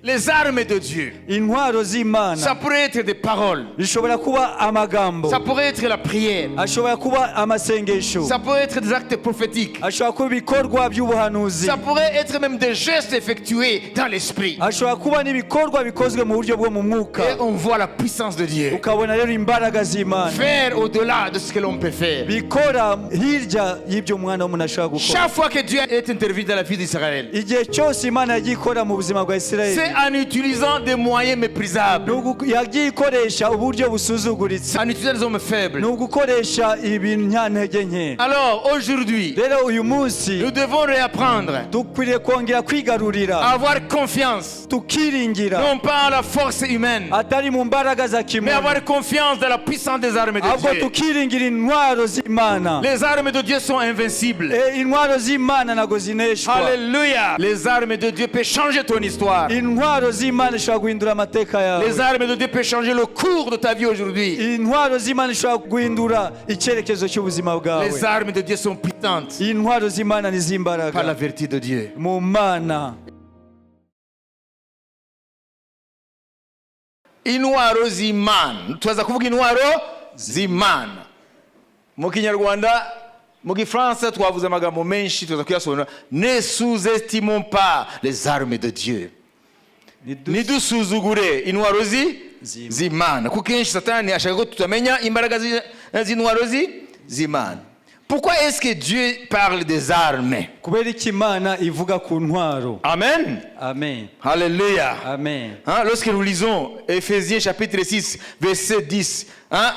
Les armes de Dieu, intwaro z'Imana ça pourrait être des paroles, bishobora kuba amagambo, ça pourrait être la prière, ashobora kuba amasengesho, ça pourrait être des actes prophétiques, ashobora kuba ibikorwa by'ubuhanuzi, ça pourrait être même des gestes effectués dans l'esprit. ashobora kuba n'ibikorwa bikozwe mu buryo bwo mu mwuka, Et on voit la puissance de Dieu ukabona rero imbaraga z'Imana faire au-delà de ce que l'on peut faire. bikora hirya y'ibyo umwana w'umuntu ashobora gukora. Chaque fois que Dieu est intervenu dans la vie d'Israël, Igihe cyose Imana yagiye ikora mu buzima bwa c'est Isirayeli, en utilisant des moyens méprisables, yagiye ikoresha uburyo busuzuguritse, en utilisant des hommes faibles. ni ugukoresha ibintantege nke. Alors aujourd'hui, Rero uyu munsi nous devons réapprendre dukwiriye kongera à kwigarurira, avoir confiance, tukiringira, non pas en la force humaine, atari mu mbaraga za mais kimuntu, avoir confiance dans la puissance des armes de ahubwo Dieu. tukiringira intwaro z'Imana. Les armes de Dieu sont invincibles. Intwaro z'Imana ntago zineshwa. Alléluia. Les armes de Dieu peuvent changer ton histoire. Intwaro z'Imana ishobora guhindura amateka Les yawe. armes de Dieu peuvent changer le cours de ta vie aujourd'hui. Intwaro z'Imana ishobora guhindura icyerekezo cy'ubuzima bwawe. Les armes de Dieu sont puissantes Intwaro z'Imana ni par la z'imbaraga vertu de Dieu. mu Mana. Intwaro z'Imana. Tuza kuvuga intwaro z'Imana. Mu Kinyarwanda, mu Gifaransa twavuze amagambo menshi tuza kuyasobanura. Ne sous-estimons pas les armes de Dieu. Nidusuzugure intwaro z'Imana. Kuko kenshi Satani ashaka ko tutamenya imbaraga z'intwaro z'Imana. Pourquoi est-ce que Dieu parle des armes? Kubera iki Imana ivuga ku ntwaro? Amen. Amen. Alléluia. Amen. Hein, lorsque nous lisons Éphésiens chapitre 6, verset 10, hein,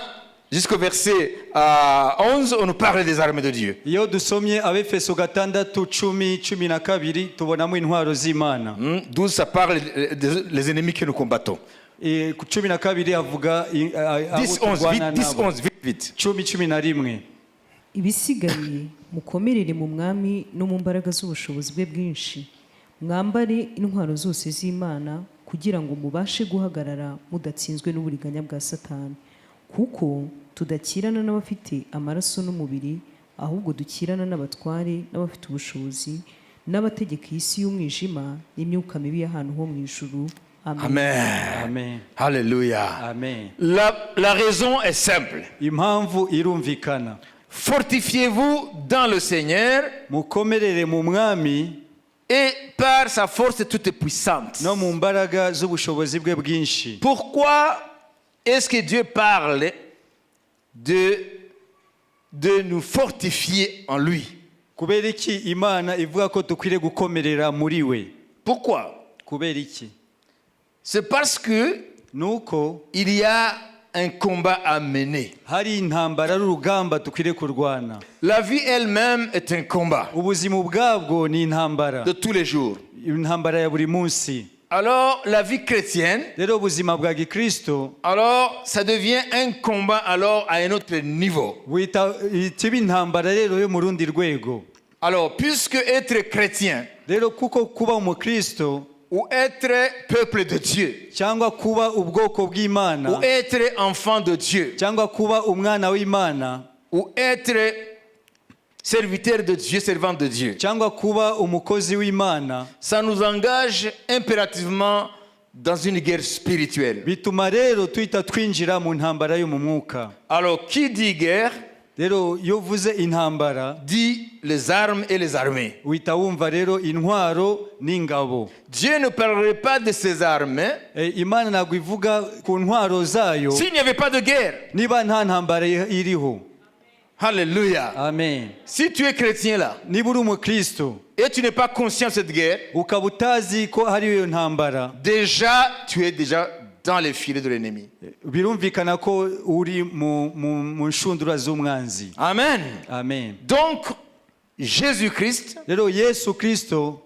jusqu'au verset 11, on nous parle des armes de Dieu. Iyo dusomye Abefeso 6:10-12 tubonamo intwaro z'Imana. 12, ça parle des ennemis que nous combattons. Ku 12 avuga 10, 11, vite, 10, 11, vite. 10-11. Ibisigaye mukomerere mu mwami no mu mbaraga z'ubushobozi bwe bwinshi, mwambare intwaro zose z'Imana kugira ngo mubashe guhagarara mudatsinzwe n'uburiganya bwa Satani, kuko tudakirana n'abafite amaraso n'umubiri, ahubwo dukirana n'abatware n'abafite ubushobozi n'abategeka isi y'umwijima n'imyuka mibi y'ahantu ho mu ijuru. Amen. Amen. Amen. Alléluia. Amen. La raison est simple. Impamvu irumvikana. Fortifiez-vous dans le Seigneur Mukomerere mu mwami et par sa force toute puissante. no mu mbaraga z'ubushobozi bwe bwinshi. Pourquoi est-ce que Dieu parle de nous fortifier en lui? Kubera iki Imana ivuga ko dukwiriye gukomerera muri we? Pourquoi? Kubera iki? C'est parce que Nuko il y a un combat à mener. hari intambara y'urugamba dukwiriye kurwana. La vie elle-même est un combat Ubuzima ubwabwo ni intambara, de tous les jours. intambara ya buri munsi. Alors, la vie chrétienne, Rero ubuzima bwa Gikristo alors, ça devient un combat alors à un autre niveau. wita iba intambara rero yo mu rundi rwego. Alors, puisque être chrétien Rero kuko kuba umukristo ou être peuple de Dieu cyangwa kuba ubwoko bw'Imana ou être enfant de Dieu cyangwa kuba umwana w'Imana ou être serviteur de Dieu, servant de Dieu, cyangwa kuba umukozi w'Imana, ça nous engage impérativement dans une guerre spirituelle. bituma rero tuhita twinjira mu ntambara yo mu mwuka. Alors, qui dit guerre, Rero iyo uvuze intambara dit les armes et les armées. uhita wumva rero intwaro n'ingabo. Dieu ne parlerait pas de ses armes Imana ntabwo ivuga ku ntwaro zayo s'il n'y avait pas de guerre. niba nta ntambara iriho. Alléluia. Amen. Si tu es chrétien là Niba uri umukristo et tu n'es pas conscient de cette guerre, ukaba utazi ko hari iyo ntambara, déjà tu es déjà dans les filets de l'ennemi. birumvikana ko uri mu nshundura z'umwanzi. Amen. Amen. Donc, Jésus-Christ, Rero Yesu Kristo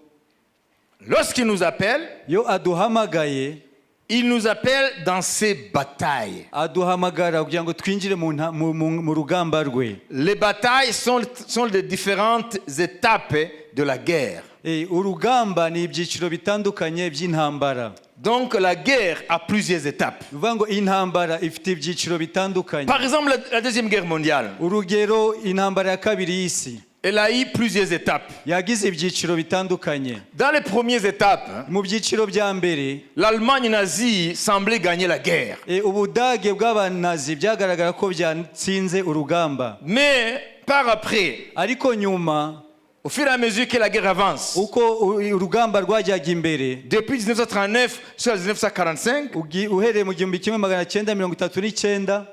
lorsqu'il nous appelle, yo aduhamagaye, il nous appelle dans ses batailles. aduhamagara kugira ngo twinjire mu rugamba rwe. Les batailles sont les différentes étapes de la guerre. Urugamba ni ibyiciro bitandukanye by'intambara. Donc la guerre a plusieurs étapes. Bivuga ngo intambara ifite ibyiciro bitandukanye. Par exemple, la Deuxième Guerre mondiale. Urugero, intambara ya kabiri y'isi. elle a eu plusieurs étapes. yagize ibyiciro bitandukanye. Dans les premières étapes, Mu byiciro bya mbere l'Allemagne nazie semblait gagner la guerre. ubudage bw'abanazi byagaragara ko byatsinze urugamba, Mais par après, ariko nyuma au fur et à mesure que la guerre avance, uko urugamba rwajyaga imbere, depuis 1939 jusqu'à 1945, uhereye mu 1939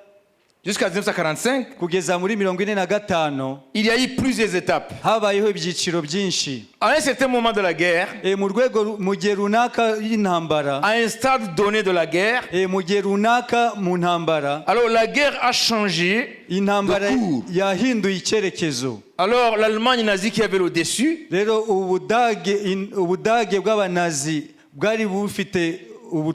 jusqu'à 1945, kugeza muri 1945 il y a eu plusieurs étapes. habayeho ibyiciro byinshi. À un certain moment de la guerre, Mu gihe runaka y'intambara, à un stade donné de la guerre, mu gihe runaka mu ntambara, alors la guerre a changé intambara de cours. yahinduye icyerekezo. Alors l'Allemagne nazie qui avait le dessus Rero ubudage bw'abanazi bwari bufite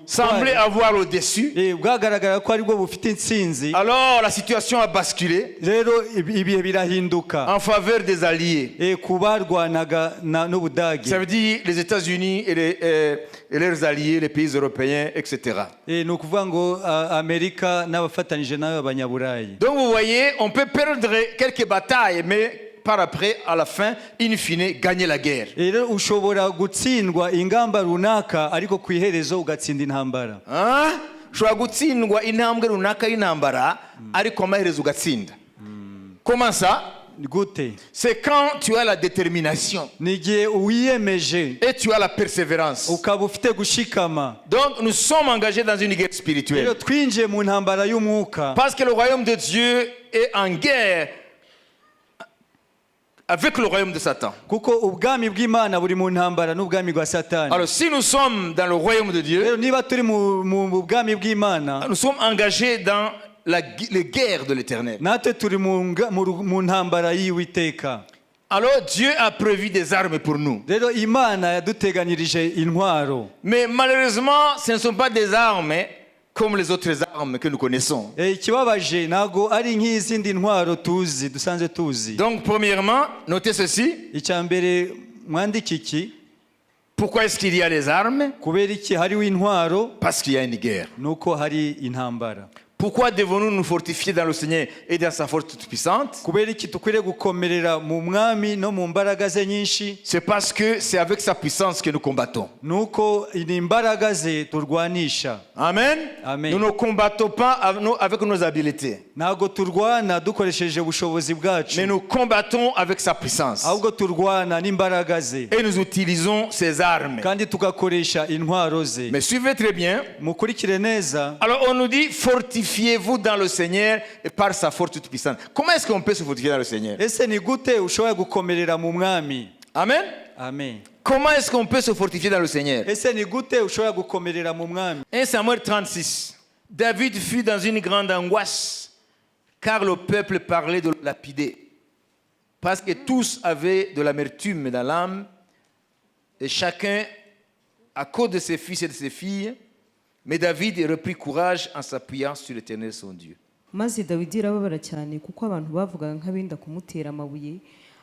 semblait avoir le dessus. bwagaragara ko aribwo bufite intsinzi. Alors la situation a basculé Rero ibihe birahinduka en faveur des alliés. ku barwanaga n'ubudage. Ça veut dire les États-Unis et leurs alliés, les pays européens, etc. Ni ukuvuga ngo Amerika n'abafatanyije nawe abanyaburayi. Donc vous voyez, on peut perdre quelques batailles, mais par après, à la fin, in fine, gagner la guerre. Rero ushobora gutsindwa ingamba runaka ariko ku iherezo ugatsinda intambara. Ushobora gutsindwa intambwe runaka y'intambara ariko amaherezo ugatsinda. Comment ça? Gute? C'est quand tu as la détermination Ni igihe wiyemeje et tu as la persévérance. ukaba ufite gushikama. Donc nous sommes engagés dans une guerre Rero spirituelle. twinjiye mu ntambara y'umwuka Parce que le royaume de Dieu est en guerre avec le royaume de Satan. kuko ubwami bw'Imana buri mu ntambara n'ubwami bwa Satani. Alors si nous sommes dans le royaume de Dieu, Rero niba turi mu bwami bw'Imana, nous sommes engagés dans les guerres de l'Éternel. natwe turi mu ntambara y'Uwiteka. Alors Dieu a prévu des armes pour nous. Rero Imana yaduteganyirije intwaro. Mais malheureusement, ce ne sont pas des armes comme les autres armes que nous connaissons. Ikibabaje ntago ari nk'izindi ntwaro dusanzwe tuzi. Donc premièrement, notez ceci. Icya mbere mwandike iki. Pourquoi est-ce qu'il y a des armes? Kubera iki hariho intwaro? Parce qu'il y a une guerre. Nuko hari intambara. Pourquoi devons-nous nous fortifier dans le Seigneur et dans sa force toute puissante? Kubera iki tukwiriye gukomerera mu mwami no mu mbaraga ze nyinshi? C'est parce que c'est avec sa puissance que nous combattons. Nuko ni imbaraga ze turwanisha. Amen. Amen. Nous ne combattons pas avec nos habiletés, Ntago turwana dukoresheje ubushobozi bwacu, mais nous combattons avec sa puissance. ahubwo turwana n'imbaraga ze, Et nous utilisons ses armes. kandi tugakoresha intwaro ze. Mais suivez très bien. Mukurikire neza. Alors on nous dit fortifiez-vous dans le Seigneur et par sa force toute puissante. Comment est-ce qu'on peut se fortifier dans le Seigneur? Ese ni gute ushobora gukomerera mu mwami? Amen. Amen. Comment est-ce qu'on peut se fortifier dans le Seigneur? Ese ni gute ushobora gukomerera mu mwami? 1 Samuel 36. David fut dans une grande angoisse car le peuple parlait de le lapider. Parce que tous avaient de l'amertume dans l'âme et chacun à cause de ses fils et de ses filles. Mais David reprit courage en s'appuyant sur l'Éternel son Dieu. maze dawidi arababara cyane kuko abantu bavugaga nk'abenda kumutera amabuye.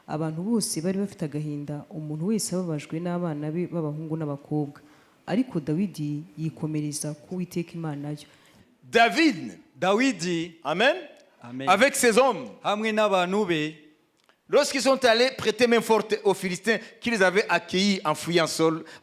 Abantu bose bari bafite agahinda, umuntu wese ababajwe n'abana be b'abahungu n'abakobwa. Ariko dawidi yikomereza ku Uwiteka Imana yo. Dawidi, amen, Amen. avec ses hommes, hamwe n'abantu be, lorsqu'ils sont allés prêter main forte aux Philistins qui les avaient accueillis en fuyant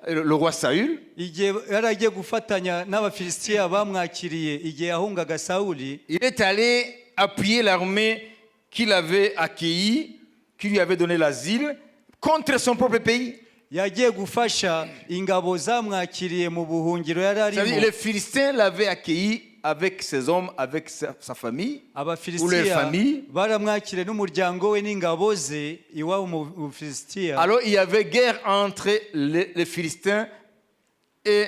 le roi Saül, igihe yari agiye gufatanya n'abafilisitiya bamwakiriye igihe yahungaga Sawuli, il est allé appuyer l'armée qu'il avait accueillie, qui lui avait donné l'asile, contre son propre pays. yagiye gufasha ingabo zamwakiriye mu buhungiro yari arimo. Les Philistins l'avaient accueilli avec ses hommes, avec sa famille, ou leur Abafilisitiya famille. baramwakiriye n'umuryango we n'ingabo ze iwabo mu Bufilisitiya. Alors il y avait guerre entre les Philistins et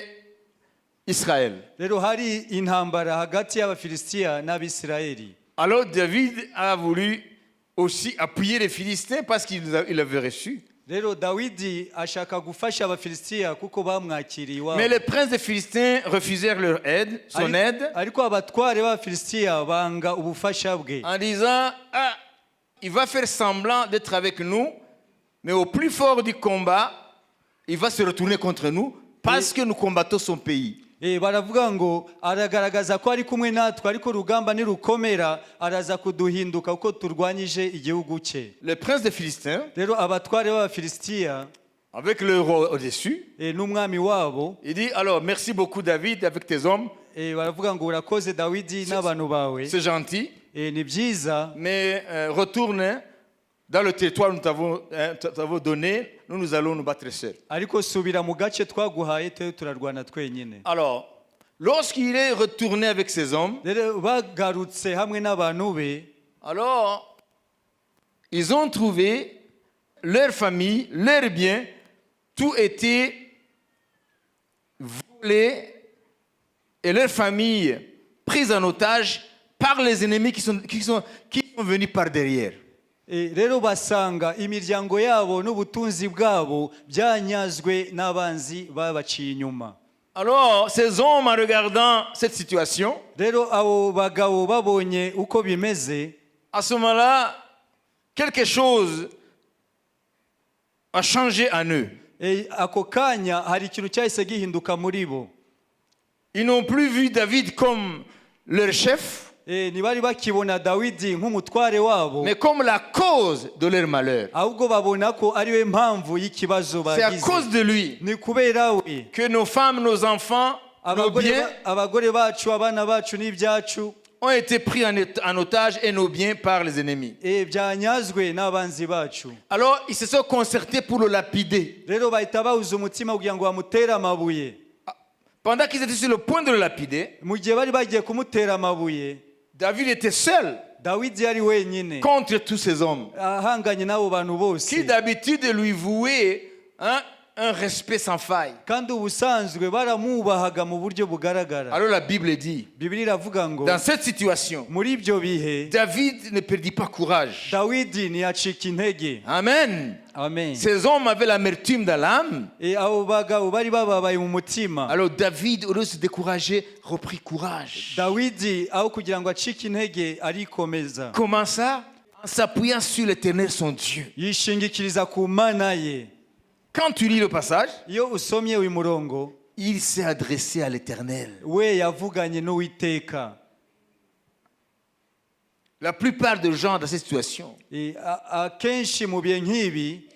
Israël. Rero hari intambara hagati y'Abafilisitiya n'Abisirayeli. Alors David a voulu aussi appuyer les Philistins parce qu'il avait reçu. Rero Dawidi ashaka gufasha Abafilisitiya kuko bamwakiriye iwabo. Mais les princes des Philistins refusèrent leur aide, son aide, Ariko abatware b'Abafilisitiya banga ubufasha bwe, en disant il va faire semblant d'être avec nous, mais au plus fort du combat, il va se retourner contre nous parce que nous combattons son pays. baravuga ngo aragaragaza ko ari kumwe natwe ariko urugamba nirukomera araza kuduhinduka uko turwanyije igihugu cye. Le prince des Philistins, Rero abatware b'Abafilisitiya avec le roi au-dessus, n'umwami wabo il dit alors merci beaucoup David avec tes hommes, baravuga ngo urakoze Dawidi n'abantu bawe, c'est gentil, ni byiza, mais retourne dans le territoire que nous t'avons donné, nous allons nous battre seuls. ariko subira mu gace twaguhaye turarwana twenyine. Alors, lorsqu'il est retourné avec ses hommes, Rero bagarutse hamwe n'abantu be, alors ils ont trouvé leur famille, leurs biens, tout était volé et leur famille prise en otage par les ennemis qui sont venus par derrière. rero basanga imiryango yabo n'ubutunzi bwabo byanyazwe n'abanzi babaciye inyuma. Alors, ces hommes, en regardant cette situation, Rero abo bagabo babonye uko bimeze, à ce moment-là, quelque chose a changé en eux. ako kanya hari ikintu cyahise gihinduka muri bo. Ils n'ont plus vu David comme leur chef, Ntibari bakibona Dawidi nk'umutware wabo, mais comme la cause de leur malheur. ahubwo babona ko ari we mpamvu y'ikibazo C'est à bagize. cause de lui Ni kubera we que nos femmes, nos enfants, nos biens abagore bacu, abana bacu n'ibyacu ont été pris en otage et nos biens par les ennemis. byanyazwe n'abanzi bacu. Alors, ils se sont concertés pour le lapider. Rero bahita bahuza umutima kugira ngo bamutere amabuye. Pendant qu'ils étaient sur le point de le lapider, Mu gihe bari bagiye kumutera amabuye, David était seul Dawidi yari wenyine contre tous ces hommes ahanganye n'abo bantu bose, qui d'habitude lui vouaient un respect sans faille. kandi ubusanzwe baramubahaga mu buryo bugaragara. Alors la Bible dit, Bibiliya iravuga ngo dans cette situation, muri ibyo bihe David ne perdit pas courage. Dawidi ntiyacika intege. Amen. Amen. Ces hommes avaient l'amertume dans l'âme. Abo bagabo bari bababaye mu mutima. Alors David, au lieu de se décourager, reprit courage. Dawidi aho kugira ngo acike intege arikomeza, Comment ça? En s'appuyant sur l'Éternel, son Dieu. yishingikiriza ku Mana ye. Quand tu lis le passage, Iyo usomye uyu murongo, il s'est adressé à l'Éternel. we yavuganye n'Uwiteka. La plupart des gens dans cette situation, Akenshi mu bihe nk'ibi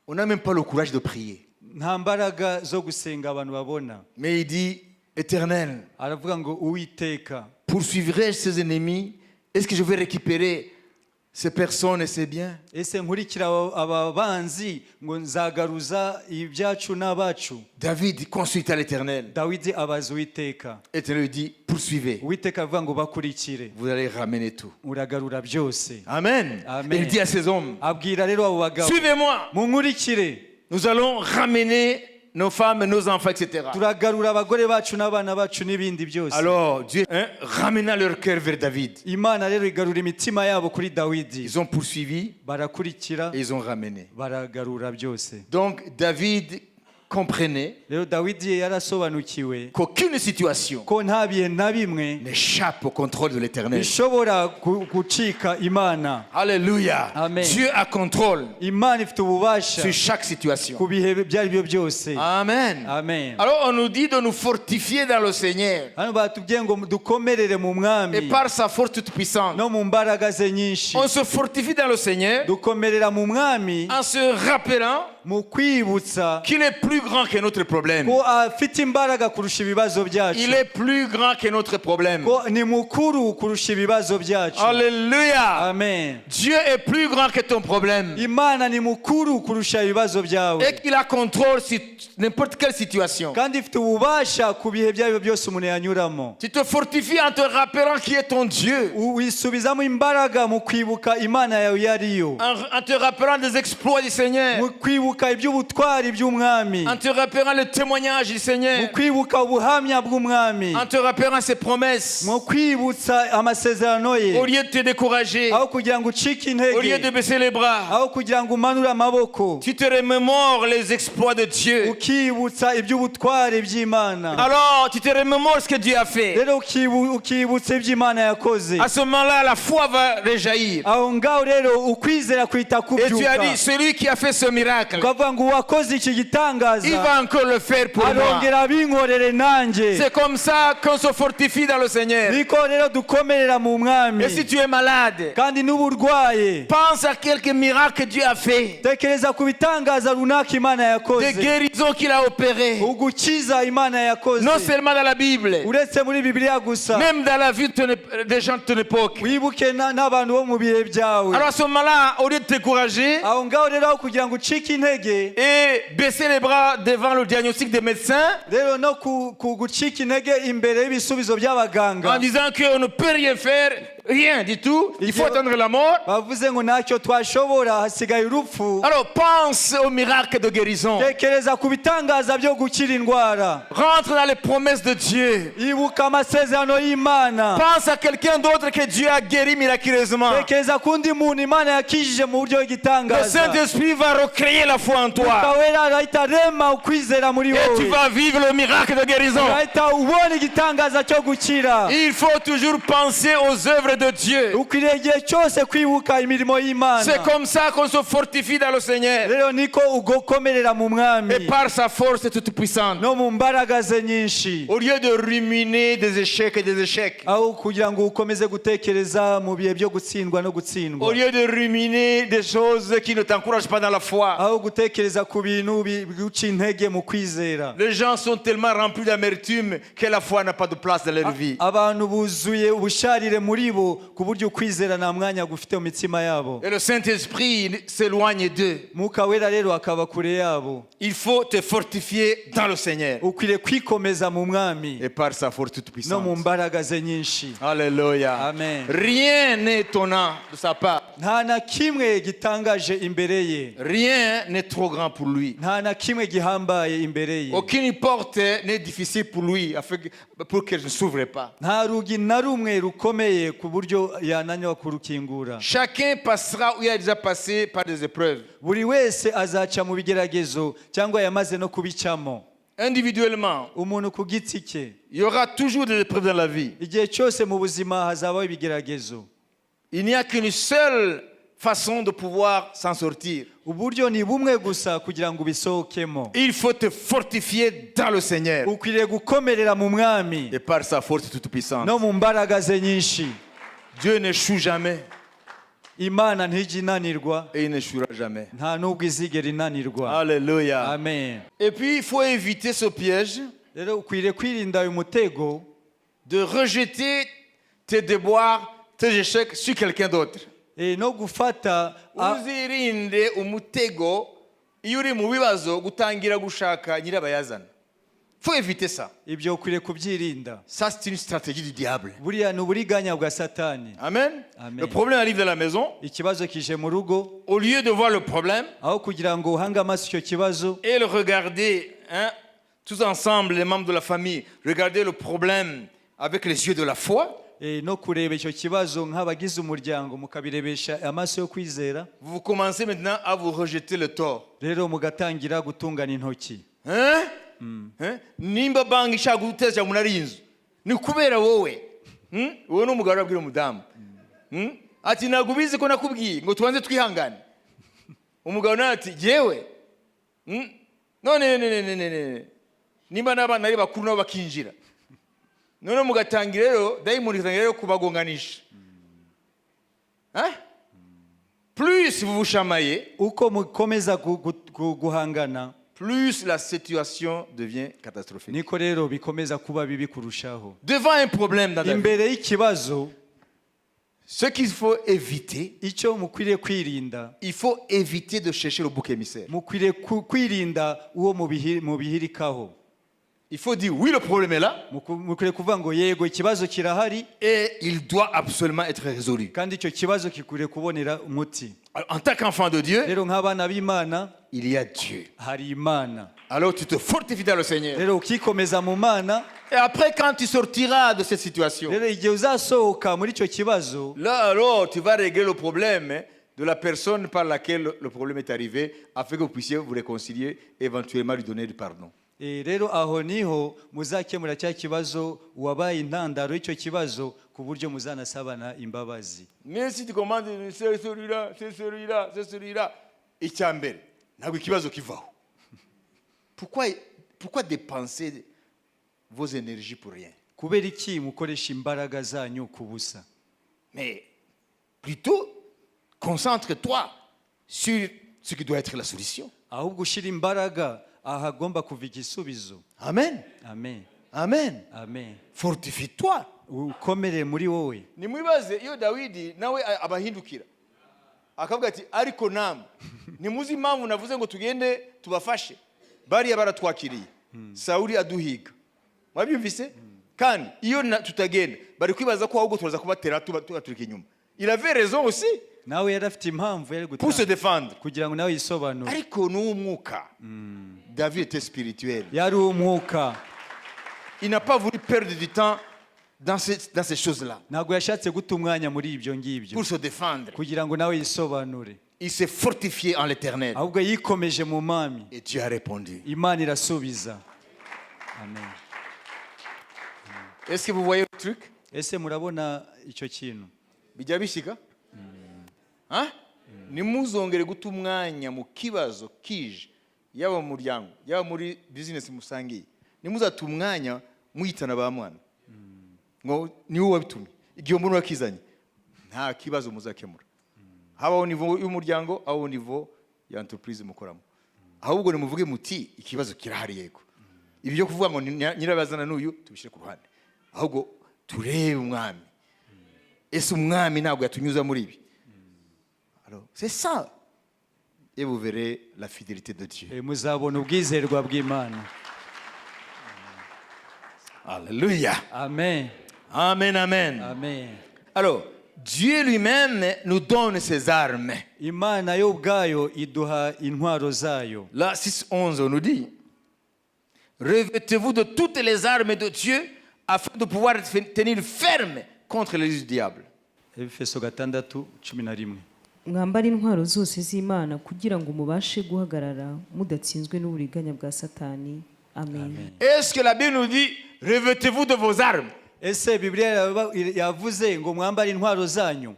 on n'a même pas le courage de prier. nta mbaraga zo gusenga abantu babona. Mais il dit, Éternel, Aravuga ngo Uwiteka, poursuivrai-je ces ennemis? Est-ce que je vais récupérer ces personnes et ces biens? ese nkurikira aba banzi ngo nzagaruza ibyacu n'abacu? David consulta l'Éternel. Dawidi abaza Uwiteka. L'Éternel lui dit, poursuivez. Uwiteka avuga ngo bakurikire, Vous allez ramener tout. uragarura byose. Amen. Amen. Il dit à ces hommes, Abwira rero abo bagabo, suivez-moi. munkurikire, Nous allons ramener nos femmes, nos enfants, etc. turagarura abagore bacu n'abana bacu n'ibindi byose. Alors Dieu ramena leur cœur vers David. Imana rero igarura imitima yabo kuri Dawidi, Ils ont poursuivi barakurikira, et ils ont ramené. baragarura byose. Donc David comprenait Rero Dawidi yarasobanukiwe qu'aucune situation ko nta bihe na bimwe n'échappe au contrôle de l'Éternel. bishobora gucika Imana. Alléluia. Amen. Dieu a contrôle Imana ifite ububasha sur chaque situation. ku bihe ibyo ari byo byose. Amen. Amen. Alors on nous dit de nous fortifier dans le Seigneur Hano batubwiye ngo dukomerere mu et mwami par sa force toute puissante. no mu mbaraga ze nyinshi. On se fortifie dans le Seigneur Dukomerera mu mwami en se rappelant mu kwibutsa qu'il est plus grand que notre problème. ko afite imbaraga kurusha ibibazo byacu, Il est plus grand que notre problème. ko ni mukuru kurusha ibibazo byacu. Alléluia. Amen. Dieu est plus grand que ton problème. Imana ni mukuru kurusha ibibazo byawe, Et qu'il a contrôle sur n'importe quelle situation. kandi ifite ububasha ku bihe ibyo ari byo byose umuntu yanyuramo. Tu te fortifies en te rappelant qui est ton Dieu. Wisubizamo imbaraga mu kwibuka Imana yawe iyo ariyo, En te rappelant des exploits du Seigneur. mu kwibuka iby'ubutwari by'umwami, En te rappelant le témoignage du mu Seigneur. kwibuka ubuhamya bw'umwami, En te rappelant ses promesses. mu kwibutsa amasezerano ye, Au lieu de te décourager. aho kugira ngo ucike Au lieu intege, de baisser les bras. aho kugira ngo umanure amaboko, Tu te remémores les exploits de Dieu. ukibutsa iby'ubutware by'Imana. Alors tu te remémores ce que Dieu a fait. Rero ukibutsa iby'Imana yakoze. À ce moment-là, la foi va réjaillir. Aho ngaho rero ukwizera kwita Et tu as kubyuka, dit, celui qui a fait ce miracle, ukavuga ngo uwakoze iki il gitangaza va encore le faire pour moi. arongera abinkorere nanjye. C'est comme ça qu'on se fortifie dans le Seigneur. niko rero dukomerera mu mwami. Et si tu es malade, kandi n'uba urwaye pense à quelques miracles que Dieu a fait, tekereza ku bitangaza runaka Imana des yakoze, guérisons qu'il a opérées, ugukiza Imana yakoze, non seulement dans la Bible, uretse muri Bibiliya gusa, même dans la vie des gens de ton époque. wibuke n'abantu bo mu bihe byawe. Alors à ce moment-là, au lieu de t'encourager aho ngaho rero aho kugira ngo ucike intege, et baisser les bras devant le diagnostic des médecins rero no gucika intege imbere y'ibisubizo by'abaganga en disant qu'on ne peut rien faire, rien du tout, il faut attendre la mort. bavuze ngo ntacyo twashobora hasigaye urupfu, Alors pense au miracle de guérison. tekereza ku bitangaza byo gukira indwara, Rentre dans les promesses de Dieu. ibuka amasezerano y'Imana, Pense à quelqu'un d'autre que Dieu a guéri miraculeusement. tekereza ku undi muntu Imana yakijije mu buryo Le bw'igitangaza. Saint-Esprit va recréer la foi en toi. Kawera arahita arema ukwizera muri Et tu wowe, vas vivre le miracle de guérison. urahita ubona igitangaza cyo gukira. Il faut toujours penser aux œuvres de Dieu. ukwiriye igihe cyose kwibuka imirimo y'Imana. C'est comme ça qu'on se fortifie dans le Seigneur. rero niko ugokomerera mu mwami Et par sa force toute puissante. no mu mbaraga ze nyinshi, Au lieu de ruminer des échecs et des échecs. aho kugira ngo ukomeze gutekereza mu bihe byo gutsindwa no Au gutsindwa, lieu de ruminer des choses qui ne t'encouragent pas dans la foi. aho gutekereza ku bintu biguca intege mu kwizera. Les gens sont tellement remplis d'amertume que la foi n'a pas de place dans leur vie. abantu buzuye ubusharire muri bo ku buryo ukwizera nta mwanya gufite mu mitima yabo. Et le Saint-Esprit s'éloigne d'eux. Mwuka wera rero akaba kure yabo. Il faut te fortifier dans le Seigneur ukwiriye kwikomeza mu mwami et par sa force toute no mu puissante. mbaraga ze nyinshi. Alléluia. Amen. Rien n'est étonnant de sa part. nta na kimwe gitangaje imbere ye, Rien n'est trop grand pour lui. nta na kimwe gihambaye imbere ye, Aucune porte n'est difficile pour lui pour qu'elle ne s'ouvre pas. nta rugi na rumwe rukomeye ku buryo yananirwa kurukingura. Chacun passera ou il a déjà passé par des épreuves. buri wese azaca mu bigeragezo cyangwa yamaze no kubicamo. Individuellement, umuntu ku giti cye, il y aura toujours des épreuves dans la vie. igihe cyose mu buzima hazabaho ibigeragezo. Il n'y a qu'une seule façon de pouvoir s'en sortir. uburyo ni bumwe gusa kugira ngo ubisohokemo. Il faut te fortifier dans le Seigneur ukwiriye gukomerera mu mwami et par sa force toute puissante. no mu mbaraga ze nyinshi. Dieu n'échoue jamais Imana ntijya inanirwa, et il n'échouera jamais. nta n'ubwo izigera inanirwa. Alléluia. Amen. Et puis, il faut éviter ce piège rero ukwiriye kwirinda uyu mutego de rejeter tes déboires, tes échecs sur quelqu'un d'autre. no gufata Uzirinde umutego iyo uri mu bibazo gutangira gushaka nyirabayazana. Faut éviter ça. ibyo ukwiriye kubyirinda. Ça, c'est une stratégie du diable. buriya ni uburiganya bwa Satani. Amen. Amen. Le problème arrive dans la maison. ikibazo kije mu rugo, Au lieu de voir le problème aho kugira ngo uhange amaso icyo kibazo et le regarder, tous ensemble, les membres de la famille, regarder le problème avec les yeux de la foi, no kureba icyo kibazo nk'abagize umuryango mukabirebesha amaso yo kwizera, vous commencez maintenant à vous rejeter le tort. rero mugatangira gutungana intoki. Nimba banki ishaka guteza umuntu ari inzu ni kubera wowe. Wowe n'umugabo arabwira umudamu ati ntabwo ubizi ko nakubwiye ngo tubanze twihangane. Umugabo nawe ati yewe none nimba n'abana ari bakuru nabo bakinjira, none mugatangira rero dayimoni itangira rero kubagonganisha. Plus vous vous chamaillez, uko mukomeza guhangana, plus la situation devient catastrophique. niko rero bikomeza kuba bibi kurushaho. Devant un problème dans la vie, imbere y'ikibazo, ce qu'il faut éviter, icyo mukwiriye kwirinda, il faut éviter de chercher le bouc émissaire. mukwiriye kwirinda uwo mubihirikaho. Il faut dire oui, le problème est là mukwiriye kuvuga ngo yego ikibazo kirahari et il doit absolument être résolu. kandi icyo kibazo kikwiriye kubonera umuti. En tant qu'enfant de Dieu, rero nk'abana b'Imana il y a Dieu. hari Imana. Alors tu te fortifies dans le Seigneur. rero ukikomeza mu Mana, Et après, quand tu sortiras de cette situation, rero igihe uzasohoka muri icyo kibazo, là alors tu vas régler le problème de la personne par laquelle le problème est arrivé, afin que vous puissiez vous réconcilier et éventuellement lui donner du pardon. rero aho niho muzakemura cya kibazo wabaye intandaro y'icyo kibazo ku buryo muzanasabana imbabazi. Mais si tu commandes c'est celui-là, icya mbere ntabwo ikibazo kivaho. Pourquoi dépenser vos énergies pour rien? kubera iki mukoresha imbaraga zanyu ku busa? Mais plutôt, concentre-toi sur ce qui doit être la solution. ahubwo ushyira imbaraga ahagomba kuva igisubizo. Amen. Amen. Amen. Amen. Fortifie-toi. ukomere muri wowe. Nimwibaze iyo Dawidi nawe abahindukira akavuga ati ariko namwe nimuzi impamvu navuze ngo tugende tubafashe, bariya baratwakiriye, Sawuli aduhiga. Mwabyumvise? Kandi iyo tutagenda bari kwibaza ko ahubwo turaza kubatera tugaturika inyuma. Il avait raison aussi nawe yari afite impamvu yari pour se défendre. kugira ngo nawe yisobanure. Ariko n'umwuka. David était spirituel. yari umwuka. Il n'a pas voulu perdre du temps dans ces choses-là ntabwo yashatse guta umwanya muri ibyo ngibyo pour se défendre. kugira ngo nawe yisobanure. Il s'est fortifié en l'Éternel. ahubwo yikomeje mu mami. Et Dieu a répondu. imana irasubiza. Amen. Est-ce que vous voyez le truc? ese murabona icyo kintu? Bijya bishika? Hein? Nimuzongere guta umwanya mu kibazo kije, yaba mu muryango, yaba muri business musangiye. Nimuzata umwanya muyitana ba mwana. Ngo niwe wabitumye. Igihe umuntu wakizanye, nta kibazo muzakemura. Haba au niveau y'umuryango, au niveau ya entreprise mukoramo. Ahubwo nimuvuge muti ikibazo kirahari yego. Ibi byo kuvuga ngo nyirabazana n'uyu tubishire ku ruhande. Ahubwo turebe umwami. Ese umwami ntabwo yatunyuza muri ibi. Alors, c'est ça. Et vous verrez la fidélité de Dieu. muzabona ubwizerwa bw'Imana. Alléluia. Amen. Amen, amen. Amen. Alors, Dieu lui-même nous donne ses armes. Imana yo ubwayo iduha intwaro zayo. Là, 6:11, on nous dit, revêtez-vous de toutes les armes de Dieu afin de pouvoir tenir ferme contre les du diable. Efeso 6:11. mwambara intwaro zose z'Imana kugira ngo mubashe guhagarara mudatsinzwe n'uburiganya bwa Satani. Amen. Est-ce que la Bible nous dit, revêtez-vous de vos armes? ese Bibiliya yavuze ngo mwambare intwaro zanyu?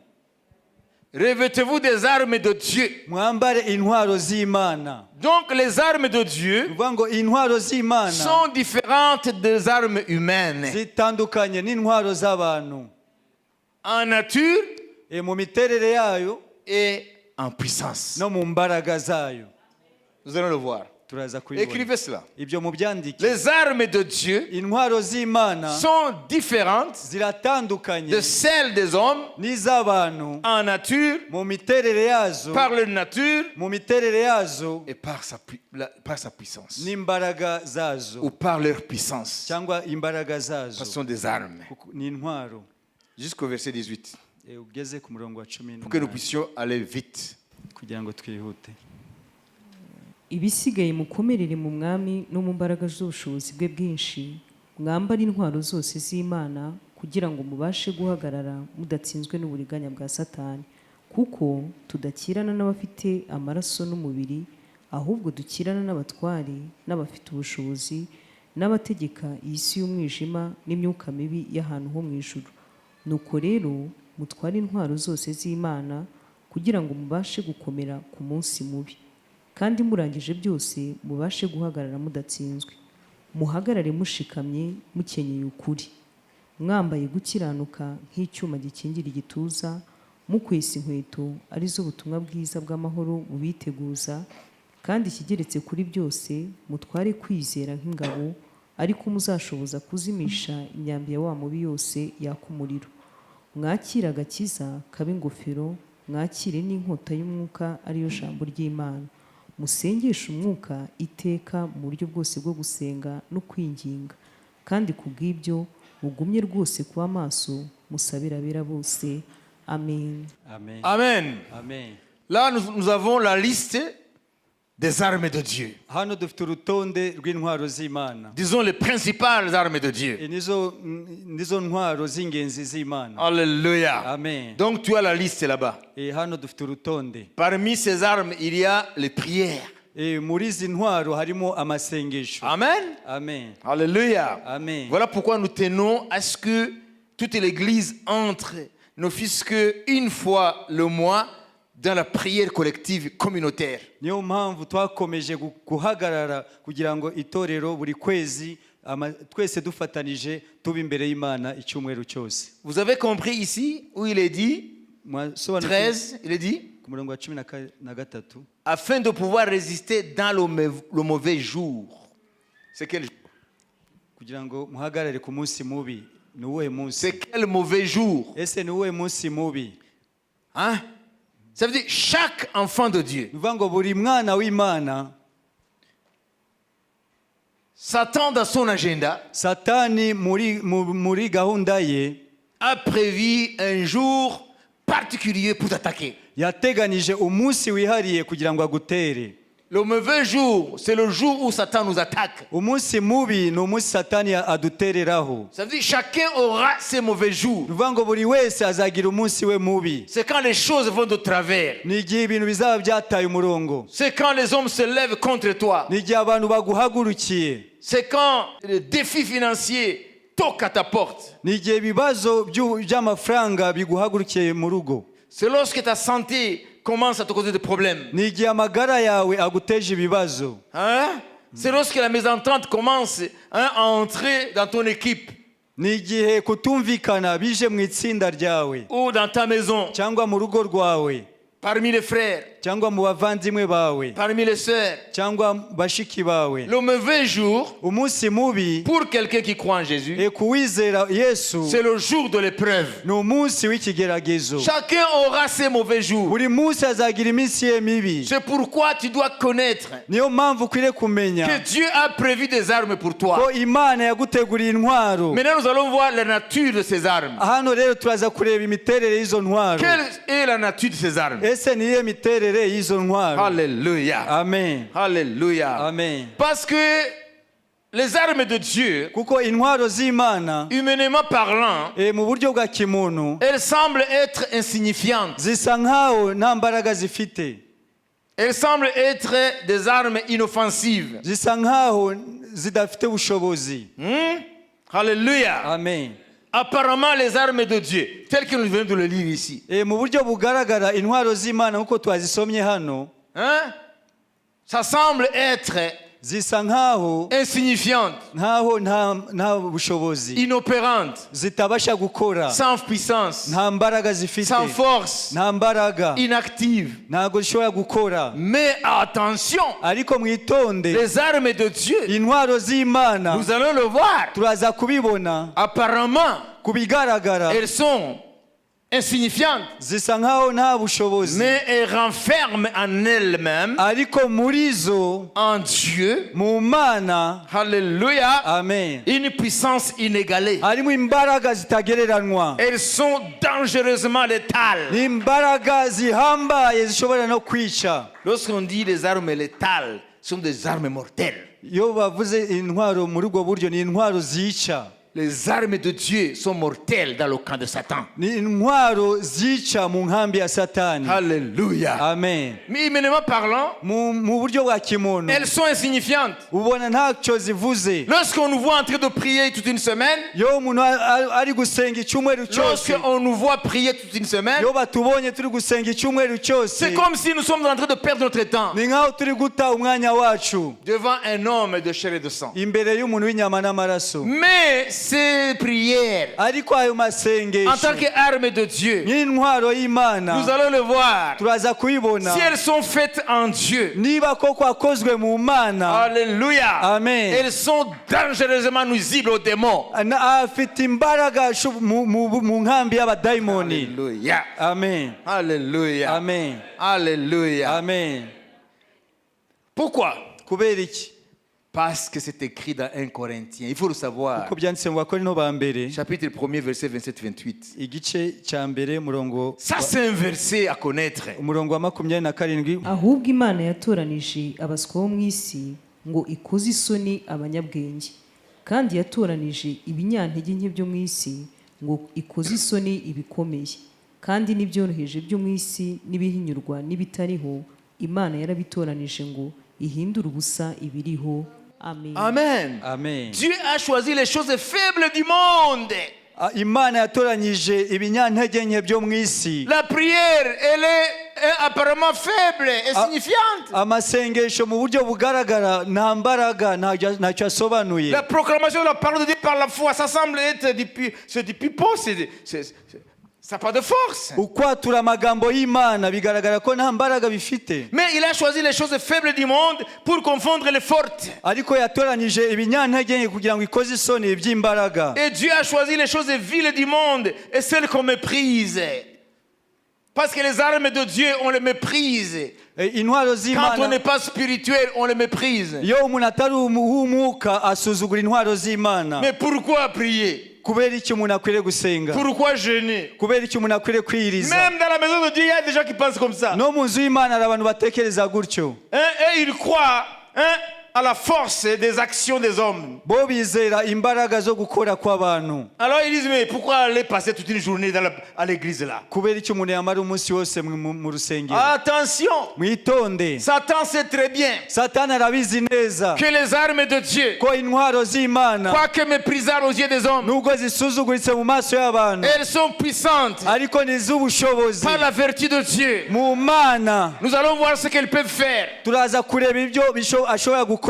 Revêtez-vous des armes de Dieu. mwambare intwaro z'Imana. Donc les armes de Dieu uvuga ngo intwaro z'Imana sont différentes des armes humaines. zitandukanye n'intwaro z'abantu. En nature mu miterere yayo et en puissance. no mu mbaraga zayo. Nous allons le voir. turaza kubibona. Écrivez cela. ibyo mubyandike. Les armes de Dieu intwaro z'Imana sont différentes ziratandukanye de celles des hommes n'iz'abantu en nature, mu miterere yazo, par leur nature mu miterere yazo et par sa puissance. n'imbaraga zazo Ou par leur puissance. cyangwa imbaraga Ce zazo. sont des armes. ni intwaro. Jusqu'au verset 18. ugeze ku murongo wa 18 Pour que nous puissions aller vite. kugira ngo twihute. ibisigaye mukomerere mu mwami no mu mbaraga z'ubushobozi bwe bwinshi, mwambare intwaro zose z'Imana kugira ngo mubashe guhagarara mudatsinzwe n'uburiganya bwa Satani, kuko tudakirana n'abafite amaraso n'umubiri, ahubwo dukirana n'abatware n'abafite ubushobozi n'abategeka iyi si y'umwijima n'imyuka mibi y'ahantu ho mu ijuru. Nuko rero mutware intwaro zose z'Imana kugira ngo mubashe gukomera ku munsi mubi, kandi murangije byose mubashe guhagarara mudatsinzwe. Muhagarare mushikamye mukenyeye ukuri, mwambaye gukiranuka nk'icyuma gikingira igituza, mukwesa inkweto arizo butumwa bwiza bw'amahoro bubiteguza, kandi ikigeretse kuri byose mutware kwizera nk'ingabo, ariko muzashoboza kuzimisha imyambi ya wa mubi yose yaka umuriro. Mwakire agakiza kabe ingofero, mwakire n'inkota y'umwuka ariyo jambo ry'Imana. Musengeshe umwuka iteka mu buryo bwose bwo gusenga no kwinginga, kandi kubw'ibyo mugumye rwose kuba maso, musabira abera bose. Amen. Amen. Amen. Amen. Là, nous avons la liste des armes de Dieu. hano dufite urutonde rw'intwaro z'Imana. Disons les principales armes de Dieu. nizo ntwaro z'ingenzi z'Imana. Alléluia. Amen. Donc tu as la liste là-bas. hano dufite urutonde. Parmi ces armes, il y a les prières. muri izi ntwaro harimo amasengesho. Amen. Amen. Alléluia. Amen. Voilà pourquoi nous tenons à ce que toute l'Église entre, ne fût-ce qu'une fois le mois, dans la prière collective communautaire. niyo mpamvu twakomeje guhagarara kugira ngo itorero buri kwezi twese dufatanije tuba imbere y'Imana icyumweru cyose. Vous avez compris ici où il est dit 13, il est dit ku murongo wa 13 afin de pouvoir résister dans le mauvais jour. C'est quel jour? kugira ngo muhagarare ku munsi mubi. Ni uwuhe munsi? C'est quel mauvais jour? Ese ni uwuhe munsi mubi? Hein? Ça veut dire chaque enfant de Dieu. Bivuga ngo buri mwana w'Imana, Satan dans son agenda Satani muri gahunda ye a prévu un jour particulier pour t'attaquer. yateganije umunsi wihariye kugira ngo agutere. Le mauvais jour, c'est le jour où Satan nous attaque. Umunsi mubi ni umunsi Satani adutereraho. Ça veut dire chacun aura ses mauvais jours. Bivuga ngo buri wese azagira umunsi we mubi. C'est quand les choses vont de travers. Ni igihe ibintu bizaba byataye umurongo. C'est quand les hommes se lèvent contre toi. Ni igihe abantu baguhagurukiye. C'est quand le défi financier toque à ta porte. Ni igihe ibibazo by'amafaranga biguhagurukiye mu rugo. C'est lorsque ta santé commence à te causer des problèmes. Ni igihe amagara yawe aguteje ibibazo. Hein? C'est lorsque la mésentente commence à entrer dans ton équipe. Ni igihe kutumvikana bije mu itsinda ryawe Ou dans ta maison. cyangwa mu rugo rwawe Parmi les frères. cyangwa mu bavandimwe bawe Parmi les sœurs. cyangwa bashiki bawe. Le mauvais jour, Umunsi mubi pour quelqu'un qui croit en Jésus, kuwizera Yesu c'est le jour de l'épreuve. ni umunsi w'ikigeragezo. Chacun aura ses mauvais jours. Buri munsi azagira iminsi ye mibi. C'est pourquoi tu dois connaître Niyo mpamvu ukwiriye kumenya que Dieu a prévu des armes pour toi. ko Imana yaguteguriye intwaro. Maintenant, nous allons voir la nature de ces armes. Hano rero turaza kureba imiterere y'izo ntwaro. Quelle est la nature de ces armes? Ese niye miterere y'izo ntwaro? Alléluia. Amen. Alléluia. Amen. Parce que les armes de Dieu, Kuko intwaro z'Imana humainement parlant, mu buryo bwa kimuntu elles semblent être insignifiantes. zisa nkaho nta mbaraga zifite. Elles semblent être des armes inoffensives. Zisa nkaho zidafite ubushobozi. Alléluia. Amen. Apparemment, les armes de Dieu, telles que nous venons de le lire ici, Mu buryo bugaragara intwaro z'Imana nkuko twazisomye hano hein? Ça semble être zisa nkaho insignifiantes, nta bushobozi, inopérantes, zitabasha gukora, sans puissance, nta mbaraga zifite, sans force, nta mbaraga, inactives. ntago zishobora gukora. Mais attention, Ariko mwitonde, les armes de Dieu, intwaro z'Imana nous allons le voir. turaza kubibona. Apparemment, Ku bigaragara elles sont insignifiantes, zisa nkaho nta bushobozi, mais elles renferment en elles-mêmes, ariko muri zo en Dieu, mu Mana, alléluia, amen, une puissance inégalée. harimo imbaraga zitagereranywa. Elles sont dangereusement létales. Ni imbaraga zihambaye zishobora no kwica. Lorsqu'on dit les armes létales, ce sont des armes mortelles. Iyo bavuze intwaro muri ubwo buryo ni intwaro zica. Les armes de Dieu sont mortelles dans le camp de Satan. Ni intwaro zica mu nkambi ya Satani. Alléluia. Amen. Mais humainement parlant, Mu buryo bwa kimuntu elles sont insignifiantes. ubona ntacyo zivuze. Lorsqu'on nous voit en train de prier toute une semaine, Iyo umuntu ari gusenga icyumweru cyose, lorsqu'on nous voit prier toute une semaine, iyo batubonye turi gusenga icyumweru cyose, c'est comme si nous sommes en train de perdre notre temps ni nkaho turi guta umwanya wacu devant un homme de chair et de sang. imbere y'umuntu w'inyama n'amaraso. Mais ces prières, Ariko ayo en tant masengesho qu'armes de Dieu, n'intwaro nous y'Imana allons le voir. turaza kuyibona. Si elles sont faites en Dieu, Niba koko akozwe mu Mana, alléluia, Amen, elles sont dangereusement nuisibles aux démons. afite imbaraga mu nkambi y'abadayimoni. Alléluia, Amen. alléluia, Amen. alléluia. Amen. Pourquoi? Kubera iki? Parce que c'est écrit dans 1 Corinthiens. Il faut le savoir. Uko byanditse mu Bakorinto ba mbere Chapitre 1er, verset 27-28. igice cya mbere Ça, c'est un verset à connaître. umurongo wa 27. ahubwo Imana yatoranije abaswa bo mu isi ngo ikoze isoni abanyabwenge, kandi yatoranije ibinyantege nke byo mu isi ngo ikoze isoni ibikomeye, kandi n'ibyoroheje byo mu isi n'ibihinyurwa n'ibitariho Imana yarabitoranije ngo ihindure ubusa ibiriho. Amen. Amen. Amen. Dieu a choisi les choses faibles du monde Imana yatoranyije ibinyantege nke byo mu isi. La prière, elle est apparemment faible et signifiante. Amasengesho mu buryo bugaragara nta mbaraga ntacyo asobanuye. La proclamation de la parole de Dieu par la foi, ça semble être du pipeau, ça n'a pas de force. Ukwatura amagambo y'Imana bigaragara ko nta mbaraga bifite. Mais il a choisi les choses faibles du monde pour confondre les fortes. Ariko yatoranyije ibinyantege nke kugira ngo ikoze isoni iby'imbaraga. Et Dieu a choisi les choses viles du monde et celles qu'on méprise. Parce que les armes de Dieu, on les méprise. Intwaro Quand on n'est z'Imana, pas spirituel, on les méprise. iyo umuntu atari umwuka asuzugura intwaro z'Imana. Mais pourquoi prier? Kubera iki umuntu akwiriye gusenga? Pourquoi jeûner? Kubera iki umuntu akwiriye kwiyiriza? Même dans la maison de Dieu, il y a des gens qui pensent comme ça. No mu nzu y'Imana hari abantu batekereza gutyo. Et ils croient à la force des actions des hommes. Bo bizera imbaraga zo gukora kw'abantu. Alors ils disent, mais pourquoi aller passer toute une journée à l'église là? Kubera iki umuntu yamara umunsi wose mu rusengero? Attention! Mwitonde. Satan sait très bien Satani arabizi neza que les armes de Dieu, ko intwaro z'Imana quoique méprisables aux yeux des hommes, nubwo zisuzuguritse mu maso y'abantu elles sont puissantes ariko ni iz'ubushobozi par la vertu de Dieu. mu Mana. Nous allons voir ce qu'elles peuvent faire. Turaza kureba ibyo ashobora gukora.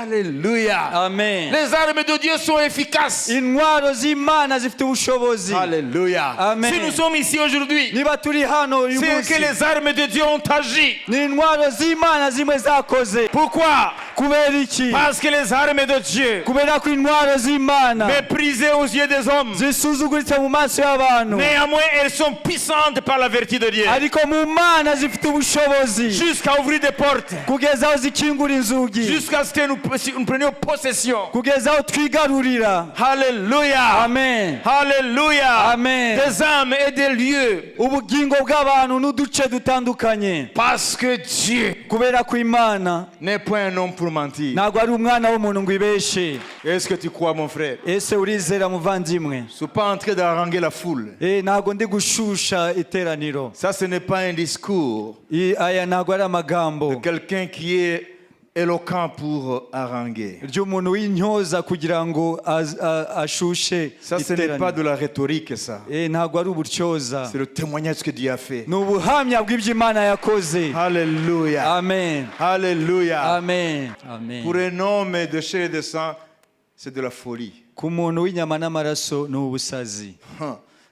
Alléluia. Amen. Les armes de Dieu sont efficaces. Intwaro z'Imana zifite ubushobozi. Alléluia. Amen. Si nous sommes ici aujourd'hui, Niba turi hano uyu c'est munsi que les armes de Dieu ont agi. ni intwaro z'Imana zimwe zakoze. Pourquoi? Kubera iki? Parce que les armes de Dieu, Kubera ko intwaro z'Imana méprisées aux yeux des hommes, zisuzuguritse mu maso y'abantu néanmoins elles sont puissantes par la vertu de Dieu. ariko mu Mana zifite ubushobozi Jusqu'à ouvrir des portes. kugeza aho zikingura inzugi, Jusqu'à ce que nous prenions possession. kugeza aho twigarurira. Alléluia. Amen. Alléluia. Amen. Des âmes et des lieux. Ubugingo bw'abantu n'uduce dutandukanye. Parce que Dieu Kubera ko Imana n'est point un homme pour mentir. ntabwo ari umwana w'umuntu ngo ibeshe. Est-ce que tu crois, mon frère? Ese urizera muvandimwe? Je ne suis pas en train d'haranguer la foule. Ntabwo ndi gushusha iteraniro. Ça, ce n'est pas un discours Aya ntabwo ari de amagambo quelqu'un qui est éloquent pour haranguer. ry'umuntu w'intyoza kugira ngo ashushe Ça, ce n'est pas iteraniro. de la rhétorique, ça. Ntabwo ari ubutyoza, C'est le témoignage que Dieu a fait. ni ubuhamya bw'ibyo Imana yakoze. Alléluia. Amen. Alléluia. Amen. Amen. Pour un homme de chair et de sang, c'est de la folie. Ku muntu w'inyama n'amaraso ni ubusazi.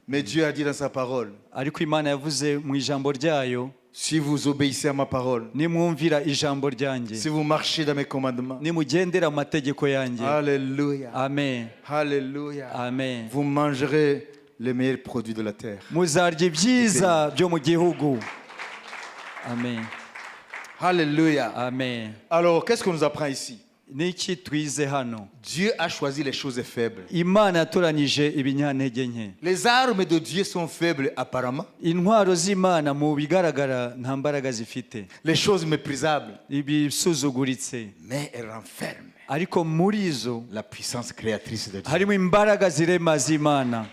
Mais Dieu a dit dans sa parole, Ariko Imana yavuze mu ijambo ryayo, si vous obéissez à ma parole, nimwumvira ijambo ryanjye, si vous marchez dans mes commandements, nimugendera mu mategeko yanjye. Alléluia. Amen. Alléluia. Amen. Vous mangerez les meilleurs produits de la terre. Muzarya ibyiza byo mu gihugu. Amen. Alléluia. Amen. Alors, qu'est-ce qu'on nous apprend ici? Niki twize hano? Dieu a choisi les choses faibles. Imana yatoranyije ibinyantege nke. Les armes de Dieu sont faibles apparemment. Intwaro z'Imana mu bigaragara nta mbaraga zifite, Les choses méprisables. ibisuzuguritse, Mais elles renferment ariko muri zo la puissance créatrice de Dieu. harimo imbaraga zirema z'Imana.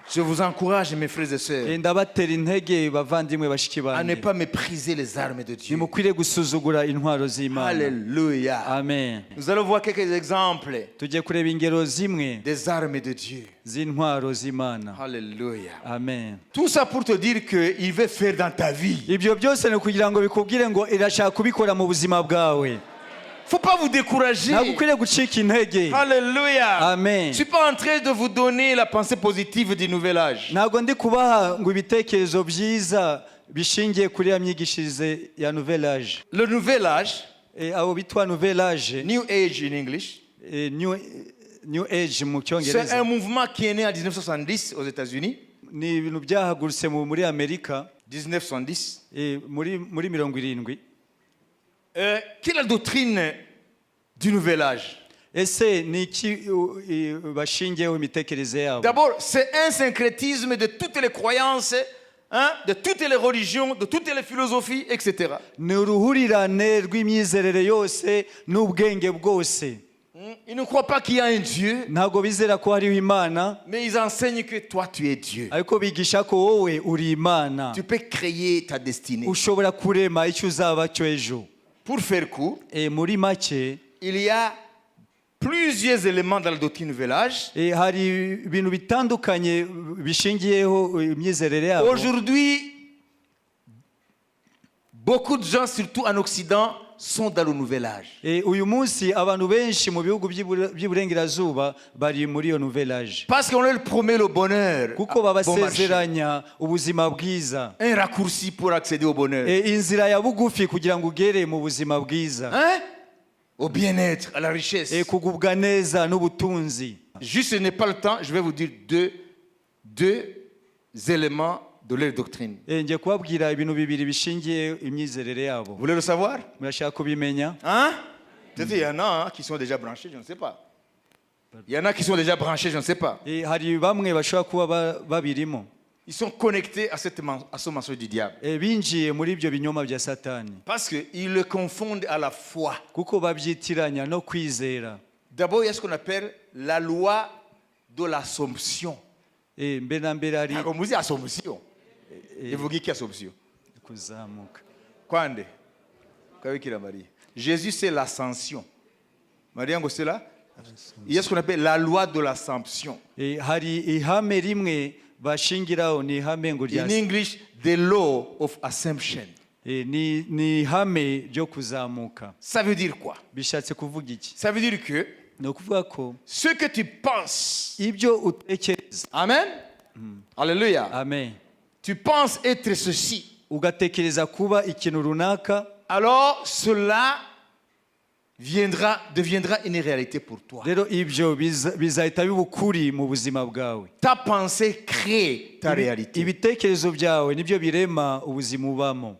Je vous encourage, mes frères et sœurs, Ndabatera intege bavandimwe bashiki à ne banjye, pas mépriser les armes de Dieu. nimukwiriye gusuzugura intwaro z'Imana. Alléluia. Amen. Nous allons voir quelques exemples Tugiye kureba ingero zimwe des armes de Dieu. z'intwaro z'Imana. Alléluia. Amen. Tout ça pour te dire qu'il veut faire dans ta vie. Ibyo byose ni kugira ngo bikubwire ngo irashaka kubikora mu buzima bwawe. Faut pas vous décourager. Ntabwo ukwiriye gucika intege. Alléluia. Amen. Je suis pas en train de vous donner la pensée positive du nouvel âge. Ntabwo ndi kubaha ngo ibitekerezo byiza bishingiye kuri ya myigishirize ya nouvelle âge. Le nouvel âge, Abo bitwa nouvelle âge, New Age in English, new age mu c'est un cyongereza, mouvement qui est né en 1970 aux États-Unis. ni ibintu byahagurutse muri Amerika 1970. muri 70. Quelle est la doctrine du nouvel âge? Ese ni iki bashingiyeho imitekerereze yabo? D'abord, c'est un syncrétisme de toutes les croyances, de toutes les religions, de toutes les philosophies, etc. Ni uruhurirane rw'imyizerere yose n'ubwenge bwose. Ils ne croient pas qu'il y a un Dieu, Ntabwo bizera ko hariho Imana, mais ils enseignent que toi, tu es Dieu. ariko bigisha ko wowe uri Imana. Tu peux créer ta destinée. Ushobora kurema icyo uzaba cyo ejo. Pour faire court, Muri make, il y a plusieurs éléments dans la doctrine Nouvel Âge. hari ibintu bitandukanye bishingiyeho imyizerere yabo. Aujourd'hui, beaucoup de gens, surtout en Occident, sont dans le Nouvel Âge. Uyu munsi abantu benshi mu bihugu by'iburengerazuba bari muri iyo nouvelle âge, Parce qu'on leur promet le bonheur, kuko bon marché, babasezeranya ubuzima bwiza, un raccourci pour accéder au bonheur, inzira ya bugufi kugira ngo ugere mu buzima bwiza, hein? Au bien-être, à la richesse. kugubwa neza n'ubutunzi. Juste, ce n'est pas le temps, je vais vous dire deux éléments de leur doctrine. Ngiye kubabwira ibintu bibiri bishingiye imyizerere yabo. Vous voulez le savoir? Murashaka kubimenya? Hein? Peut-être il y en a qui sont déjà branchés, je ne sais pas. Il y en a qui sont déjà branchés, je ne sais pas. Hari bamwe bashobora kuba babirimo, Ils sont connectés à ce mensonge du diable. binjiye muri ibyo binyoma bya Satani, Parce qu'ils le confondent à la foi. kuko babyitiranya no kwizera. D'abord, il y a ce qu'on appelle la loi de l'Assomption. Mbere na mbere hari Comme vous dites, Assomption. Et vous dites qui Assomption? kuzamuka. Kwande? Kawikira Marie. Jésus, c'est l'ascension. Marie, c'est là? Il y a ce qu'on appelle la loi de l'Assomption. Hari ihame rimwe bashingiraho, ni ihame ngo In English, the law of Assumption. ni ihame ryo kuzamuka. Ça veut dire quoi? Bishatse kuvuga iki? Ça veut dire que Ni ukuvuga ko ce que tu penses, ibyo utekereza, amen, alléluia, amen, tu penses être ceci, ugatekereza kuba ikintu runaka, alors cela deviendra une réalité pour toi. rero ibyo bizahita biba ukuri mu buzima bwawe. Ta pensée crée ta réalité. Ibitekerezo byawe nibyo birema ubuzima ubamo.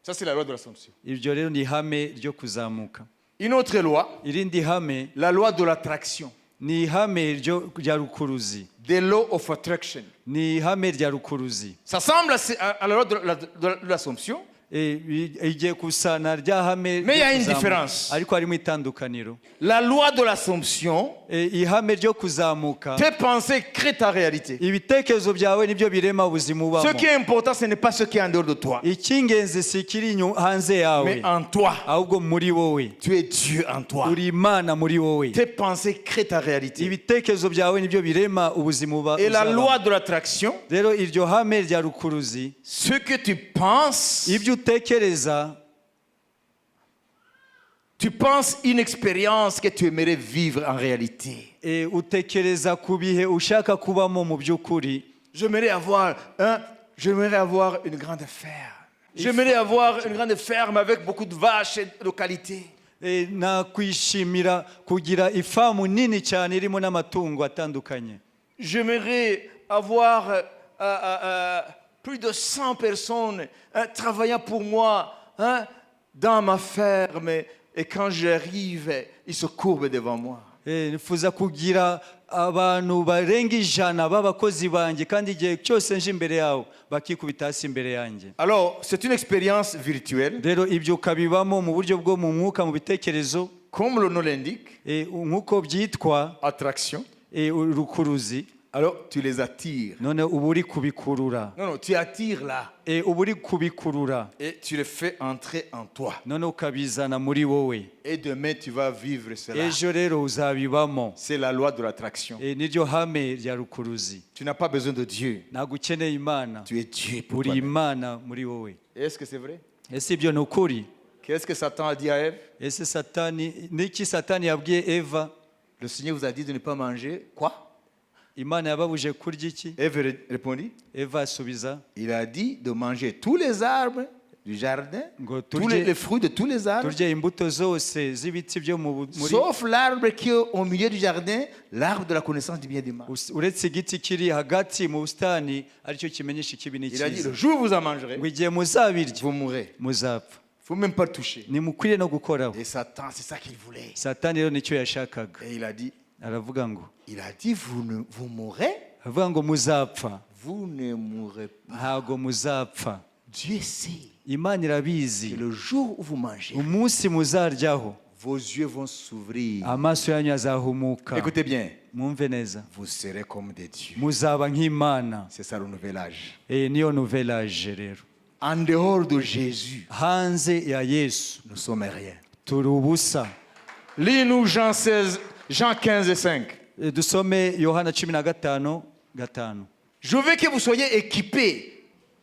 Ça, c'est la loi de l'Assomption. Ibyo rero ni ihame ryo kuzamuka. Une autre loi, Irindi hame la loi de l'attraction, ni ihame rya rukuruzi, the law of attraction. ni ihame rya rukuruzi. Ça semble à la loi de l'Assomption, Igiye kusana rya hame mais il y a ryo une kuzamuka, différence. ariko harimo itandukaniro. La loi de l'Assomption, Ihame ryo kuzamuka, tes pensées créent ta réalité. ibitekerezo byawe nibyo birema ubuzima Ce ubamo. qui est important, ce n'est pas ce qui est en dehors de toi, Icy'ingenzi si ikiri hanze yawe, mais en toi. ahubwo muri wowe. Tu es Dieu en toi. Uri Imana muri wowe. Tes pensées créent ta réalité. Ibitekerezo byawe nibyo birema ubuzima Et la uzabamo. loi de l'attraction, Rero iryo hame rya rukuruzi, ce que tu penses, ibyo utekereza, tu penses une expérience que tu aimerais vivre en réalité. utekereza ku bihe ushaka kubamo mu by'ukuri. J'aimerais avoir une grande ferme. J'aimerais avoir une grande ferme avec beaucoup de vaches et de qualité. Nakwishimira kugira ifamu nini cyane irimo n'amatungo atandukanye. J'aimerais avoir plus de 100 personnes travaillant pour moi dans ma ferme. Et quand j'arrive, ils se courbent devant moi. Nifuza kugira abantu barenga 100 b'abakozi banjye, kandi igihe cyose nje imbere yawe bakikubita hasi imbere yanjye. Alors, c'est une expérience virtuelle. Rero ibyo ukabibamo mu buryo bwo mu mwuka, mu bitekerezo, Comme le nom l'indique, nk'uko byitwa attraction. rukuruzi. Alors, tu les attires. None uba uri kubikurura. Non, tu attires là. Uba uri kubikurura. Et tu les fais entrer en toi. None ukabizana muri wowe. Et demain, tu vas vivre cela. Ejo rero uzabibamo. C'est la loi de l'attraction. Niryo hame rya rukuruzi. Tu n'as pas besoin de Dieu. Ntabwo ukeneye Imana. Tu es Dieu pour Uri toi. Imana muri wowe. Est-ce que c'est vrai? Ese ibyo ni ukuri? Qu'est-ce que Satan a dit à Ève? Ese niki Satani yabwiye Eva? Le Seigneur vous a dit de ne pas manger. Quoi? Imana yababuje kurya iki? Ève répondit. Eva asubiza Il a dit de manger tous les arbres du jardin, ngo tous les fruits de tous les arbres, turye imbuto zose z'ibiti byo muri, sauf l'arbre qui est au milieu du jardin, l'arbre de la connaissance du bien et du mal. uretse igiti kiri hagati mu busitani aricyo kimenyesha ikibi Il a dit, n'ikiza. le jour où vous en mangerez, Ngo igihe muzabirya vous mourrez. muzapfa. Il ne faut même pas le toucher. Nimukwiriye no gukoraho. Et Satan, c'est ça qu'il voulait. Satani rero nicyo yashakaga. Et il a dit, vous mourrez, avuga ngo muzapfa. vous ne mourrez pas. Ntago muzapfa. Dieu sait Imana que irabizi le jour où vous mangez, umunsi muzaryaho vos yeux vont s'ouvrir. amaso yanyu azahumuka. Écoutez bien, Mwumve neza, vous serez comme des dieux. muzaba nk'Imana. C'est ça le nouvel âge. Niyo nouvelle âge rero. En dehors de Jésus, Hanze ya Yesu nous sommes rien. turi ubusa. Lis-nous Jean 15 et 5. Dusome Yohana 15:5. Je veux que vous soyez équipés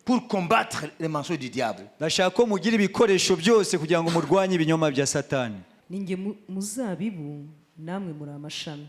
pour combattre les mensonges du diable. Ndashaka ko mugira ibikoresho byose kugira ngo murwanye ibinyoma bya Satani. ninjye muzabibu namwe muri amashami,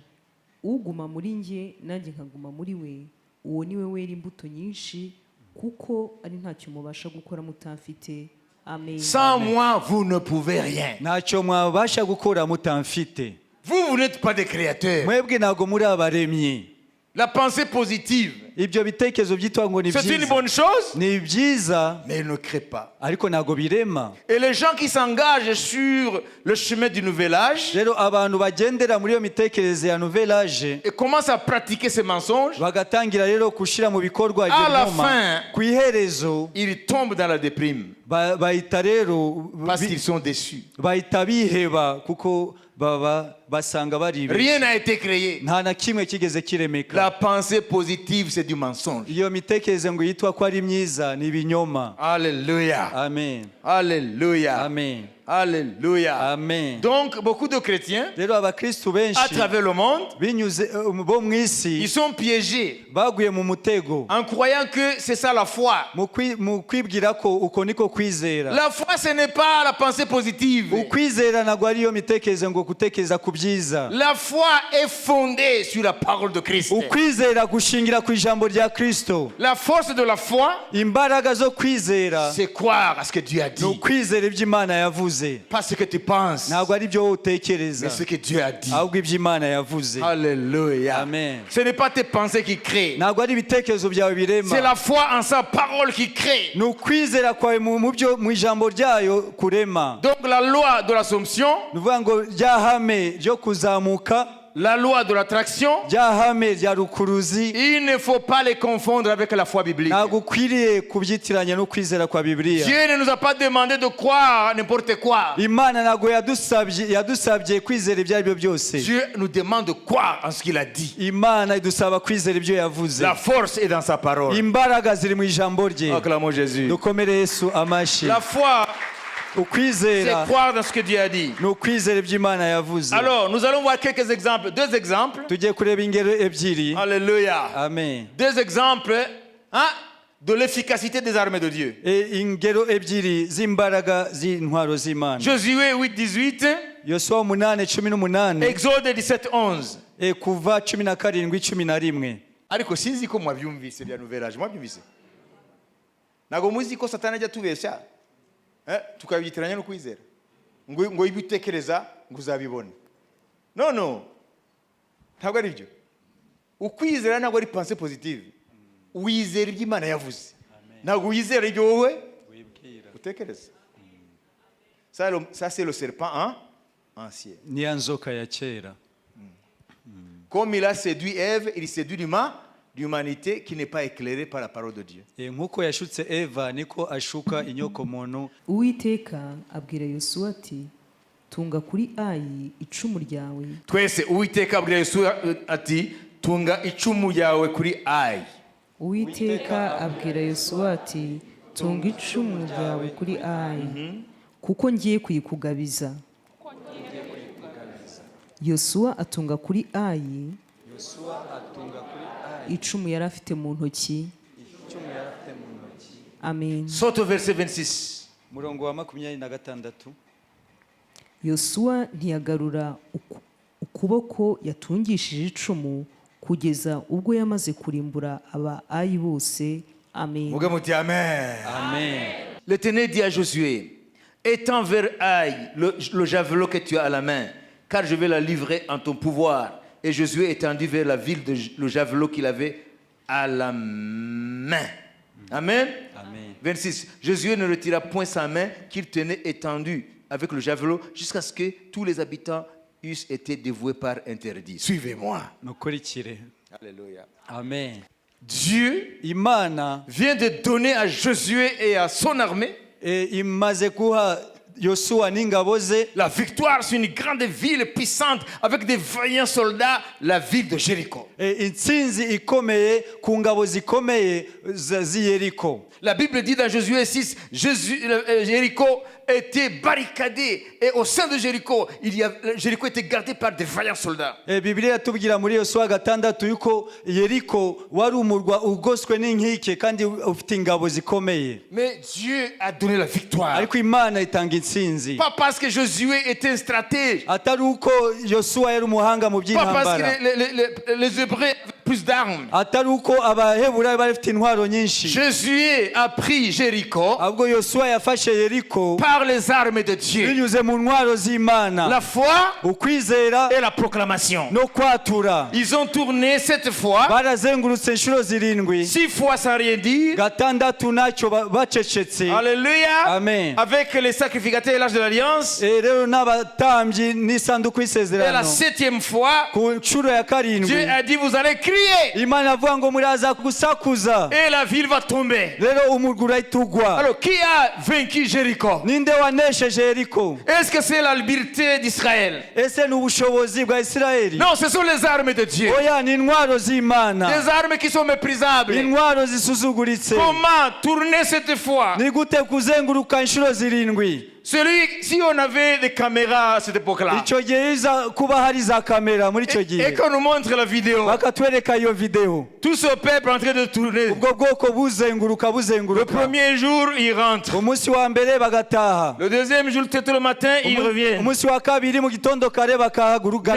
uguma muri njye nanjye nkaguma muri we, uwo ni we wera imbuto nyinshi, kuko ari ntacyo mubasha gukora mutamfite. Amen. Sans moi, vous ne pouvez rien. Ntacyo mwabasha gukora mutamfite. Vous n'êtes pas des créateurs. Mwebwe ntago muri abaremyi. La pensée positive, Ibyo bitekerezo byitwa ngo ni c'est une byiza. bonne chose, Ni byiza mais elle ne crée pas. ariko ntago birema. Et les gens qui s'engagent sur le chemin du nouvel âge Rero abantu bagendera muri iyo mitekerereze ya nouvelle age et commencent à pratiquer ces mensonges, bagatangira rero gushira mu bikorwa À la ibyuma. fin, Ku iherezo ils tombent dans la déprime bahita rero parce qu'ils sont déçus. bahita biheba kuko baba basanga bari Rien n'a été créé. nta na kimwe kigeze kiremeka. La pensée positive, c'est du mensonge. Iyo mitekerereze ngo yitwa ko ari myiza ni ibinyoma. Alléluia. Amen. Alléluia. Amen. Alléluia. Amen. Donc, beaucoup de chrétiens, Rero abakristu à benshi travers le monde, binyuze bo mu ils isi sont piégés baguye mu mutego en croyant que c'est ça la foi. mu kwibwira ko uko niko kwizera. La foi, ce n'est pas la pensée positive. Ukwizera ntabwo ariyo mitekerereze ngo gutekereza ku byiza. La foi est fondée sur la parole de Christ. Ukwizera gushingira ku ijambo rya Kristo. La force de la foi, Imbaraga zo kwizera c'est croire à ce que Dieu a ni dit. ukwizera ibyo Imana yavuze. Pas ce que tu penses, Ntabwo ari byo wowe utekereza, mais ce que Dieu a dit. ahubwo ibyo Imana yavuze. Alléluia. Amen. Ce n'est pas tes pensées qui créent. Ntabwo ari ibitekerezo byawe C'est birema, la foi en sa parole qui crée. ni ukwizera kwawe mu ijambo ryayo kurema. Donc la loi de l'Assomption, Ni ukuvuga ngo rya hame ryo kuzamuka, la loi de l'attraction, rya hame rya rukuruzi, il ne faut pas les confondre avec la foi biblique. ntabwo ukwiriye kubyitiranya no kwizera kwa Bibiliya. Dieu ne nous a pas demandé de croire n'importe quoi. Imana ntabwo yadusabye kwizera ibyo ari byo byose. Dieu nous demande de croire en ce qu'il a dit. Imana idusaba kwizera ibyo yavuze. La force est dans sa parole. Imbaraga ziri mu ijambo rye. Acclamons Jésus. Dukomere Yesu amashyi. La foi, c'est Ukwizera croire dans ce que Dieu a dit. ni ukwizera ibyo Imana yavuze. Alors, nous allons voir quelques exemples. Deux exemples. Tugiye kureba ingero ebyiri. Alléluia. Amen. Deux exemples de l'efficacité des armées de Dieu. Ingero ebyiri z'imbaraga z'intwaro z'Imana. Josué 8:18, Yosuwa 8:18, Exode 17:11. Kuva 17:11. Ariko sinzi ko mwabyumvise bya nouvelle âge, mwabyumvise? Ntabwo muzi ko Satani ajya tubeshya tukabyitiranya no kwizera ngo ibyo utekereza ngo uzabibona. No, ntabwo ari byo. Ukwizera ntabwo ari pensée positive. Wizera ibyo Imana yavuze, ntabwo wizera ibyo wowe utekereza. Ça c'est le serpent ancien. Ni ya nzoka ya kera. Comme il a séduit Ève, il séduit l'humanité qui n'est pas éclairée par la parole de Dieu. Nkuko yashutse Eva niko ashuka inyoko muntu. Uwiteka abwira Yosuwa ati, tunga kuri Ayi icumu ryawe. Twese Uwiteka abwira Yosuwa ati, tunga icumu ryawe kuri Ayi. Uwiteka abwira Yosuwa ati, tunga icumu ryawe kuri Ayi, kuko ngiye kuyikugabiza. Yosuwa atunga kuri Ayi icumu yari afite mu ntoki. Amen. Saute au verset 26. Murongo wa 26. Yosuwa ntiyagarura ukuboko yatungishije icumu kugeza ubwo yamaze kurimbura aba Ayi bose. Amen. Mugamuti amen. Amen. L'Éternel dit à Josué, étends vers Aïe le javelot que tu as à la main, car je vais la livrer en ton pouvoir. Et Josué étendit vers la ville le javelot qu'il avait à la main. Amen. Amen. 26. Josué ne retira point sa main qu'il tenait étendue avec le javelot jusqu'à ce que tous les habitants eussent été dévoués par interdit. Suivez-moi. Nukurikire. Alléluia. Amen. Dieu Imana vient de donner à Josué et à son armée imaze guha yosuwa n'ingabo ze. La victoire sur une grande ville puissante avec des vaillants soldats, la ville de Jéricho. Intsinzi ikomeye ku ngabo zikomeye z'i Yeriko. La Bible dit dans Josué 6, Jéricho était barricadé et au sein de Jéricho, Jéricho était gardé par des vaillants soldats. Bibiliya tubwira muri Yosuwa 6 yuko Yeriko wari umurwa ugoswe n'inkike kandi ufite ingabo zikomeye. Mais Dieu a donné la victoire. Ariko Imana itanga intsinzi. Pas parce que Josué était un stratège. Atari uko Yosuwa yari umuhanga mu Pas parce by'intambara. que les Hébreux avaient plus d'armes. Atari uko Abaheburayo bari bafite intwaro nyinshi. Josué a pris Jéricho Ahubwo Yosuwa yafashe Yeriko par les armes de Dieu. binyuze mu ntwaro z'Imana. La foi Ukwizera et la proclamation. no kwatura. Ils ont tourné 7 fois, Barazengurutse inshuro 7. 6 fois sans rien dire. Gatandatu nacyo bacecetse. Alléluia. Amen. Avec les sacrificateurs et l'âge de l'alliance. Rero n'abatambyi n'isanduku Et la y'isezerano. 7e fois, Ku nshuro ya karindwi Dieu a dit vous allez crier Imana avuga ngo muraza gusakuza. et la ville va tomber. Rero umurwa urahitugwa. Alors qui a vaincu Jéricho? Ninde wanesheje Yeriko? Est-ce que c'est la liberté d'Israël? Ese ni ubushobozi bwa Isirayeli? Non, ce sont les armes de Dieu. Oya, ni intwaro z'Imana. Des armes qui sont méprisables. Intwaro zisuzuguritse. Comment tourner cette fois? Ni gute kuzenguruka inshuro 7? Si on avait des caméras à cette époque-là, Icyo gihe iza kuba hari za kamera muri icyo et gihe qu'on nous montre la vidéo, bakatwereka iyo video, tout ce peuple en train de tourner. ubwo bwoko buzenguruka Le buzenguruka. premier jour, ils rentrent. Umunsi wa mbere bagataha. Le deuxième jour, tout le matin, ils reviennent. Umunsi wa kabiri mu gitondo kare Mais bakahaguruka.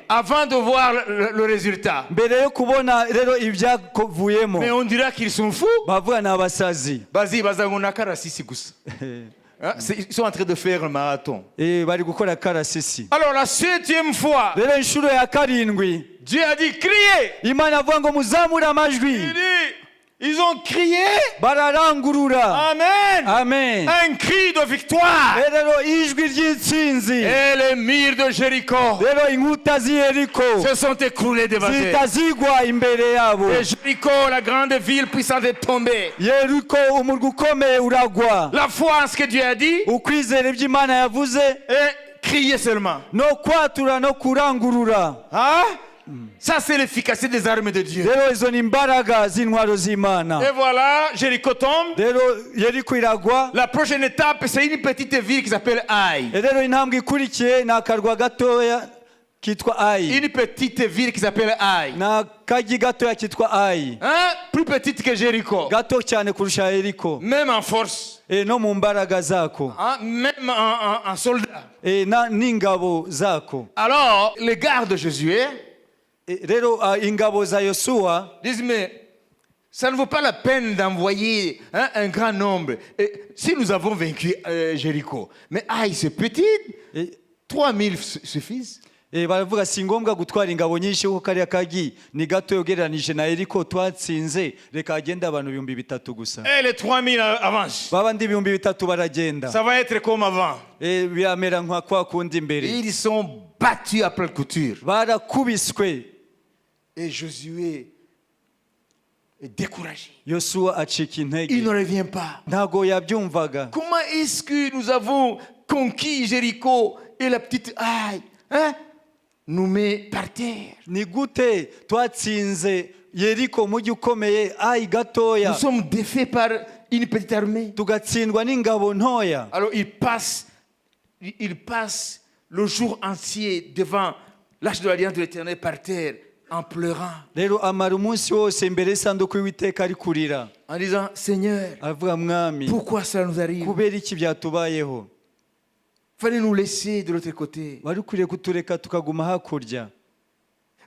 avant de voir le résultat, Mbere yo kubona rero ibyavuyemo mais on dira qu'ils sont fous. bavuga ni abasazi. Vas-y, ils sont en train de faire un marathon. Bari gukora karasisi. Alors la 7e fois, Rero inshuro ya karindwi Dieu a dit criez. Imana avuga ngo muzamure amajwi. Il dit, ils ont crié. Bararangurura. Amen. Amen. Un cri de victoire. Rero ijwi ry'intsinzi. Et les murs de Jéricho Rero inkuta z'i Yeriko se sont écroulés devant eux. zihita zigwa imbere yabo. Et Jéricho, la grande ville puissante, est tombée. Yeriko umurwa ukomeye uragwa. La foi en ce que Dieu a dit Ukwizera ibyo Imana yavuze et crier seulement. no kwatura no kurangurura. Hein? Ça, c'est l'efficacité des armes de Dieu. Rero izo ni imbaraga z'intwaro z'Imana. Et voilà, Jéricho tombe. Rero Yeriko iragwa. La prochaine étape, c'est une petite ville qui s'appelle Aï. Rero intambwe ikurikiye ni akarwa gatoya kitwa Ayi. Une petite ville qui s'appelle Aï. Ni akagi gatoya kitwa Ayi. Hein? Plus petite que Jéricho. Gato cyane kurusha Yeriko. Même en force. No mu mbaraga zako. Hein? Même en soldat. N'ingabo zako. Alors, les gardes de Josué Rero ingabo za Yosuwa disent, mais ça ne vaut pas la peine d'envoyer un grand nombre. Et si nous avons vaincu Jéricho, mais Aïe, c'est petit, 3000 suffisent. baravuga si ngombwa gutwara ingabo nyinshi kuko kariya kagi ni gato ugereranije na Yeriko twatsinze, reka hagenda abantu 3,000 gusa. Et les 3000 avancent. Babandi 3,000 baragenda. Ça va être comme avant. Biramera nka kwa kundi imbere. Ils sont battus à pleine couture. Barakubiswe. Et Josué est découragé. Yosuwa acika intege. Il ne revient pas. Ntago yabyumvaga. Comment est-ce que nous avons conquis Jéricho et la petite Aïe, hein, nous met par terre? Ni gute twatsinze Yeriko mujyi ukomeye Ayi gatoya Nous sommes défaits par une petite armée. tugatsindwa n'ingabo ntoya. Alors il passe le jour entier devant l'arche de l'alliance de l'Éternel par terre en pleurant. Rero amara umunsi wose imbere y'isanduku y'Uwiteka ari kurira. En disant, Seigneur, Avuga mwami, pourquoi cela nous arrive? kubera iki byatubayeho? Fallait nous laisser de l'autre côté. Wari ukwiriye kutureka tukaguma hakurya.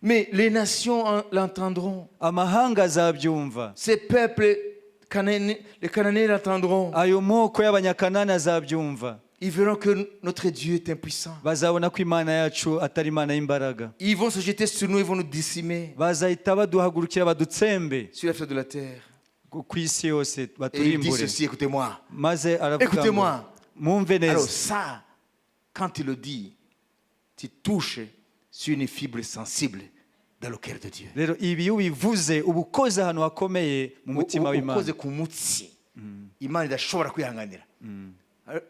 Mais les nations l'entendront. Amahanga azabyumva. Ces peuples, les Cananéens l'entendront. Ayo moko y'abanyakanani azabyumva. Ils verront que notre Dieu est impuissant. Bazabona ko Imana yacu atari Imana y'imbaraga. Ils vont se jeter sur nous, ils vont nous décimer Bazahita baduhagurukira badutsembe sur la face de la terre. ku isi yose Et il dit baturimbure. ceci, écoutez-moi. Maze aravuga ngo Écoutez-moi. mwumve Alors neza. ça, quand il le dit, tu touches sur une fibre sensible dans le cœur de Dieu. Rero ibi iyo ubivuze uba ukoze ahantu hakomeye mu mutima w'Imana. Ukoze ku mutsi. Imana idashobora kwihanganira.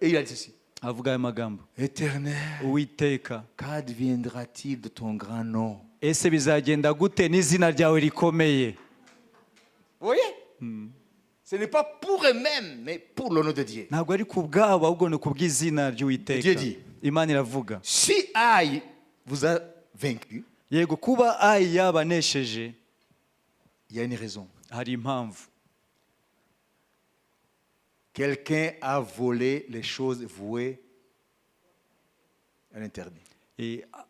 Et il a dit ceci. avuga aya magambo, Éternel, uwiteka, qu'adviendra-t-il de ton grand nom? ese bizagenda gute n'izina ryawe rikomeye? Vous voyez? Ce n'est pas pour eux-mêmes, mais pour le nom de Dieu. Ntabwo ari ku bwabo ahubwo ni ku bw'izina ry'uwiteka. Dieu dit, Imana iravuga, si Aïe vous a vaincu, yego kuba Ayi yabanesheje il y a une raison. hari impamvu. Quelqu'un a volé les choses vouées à l'interdit.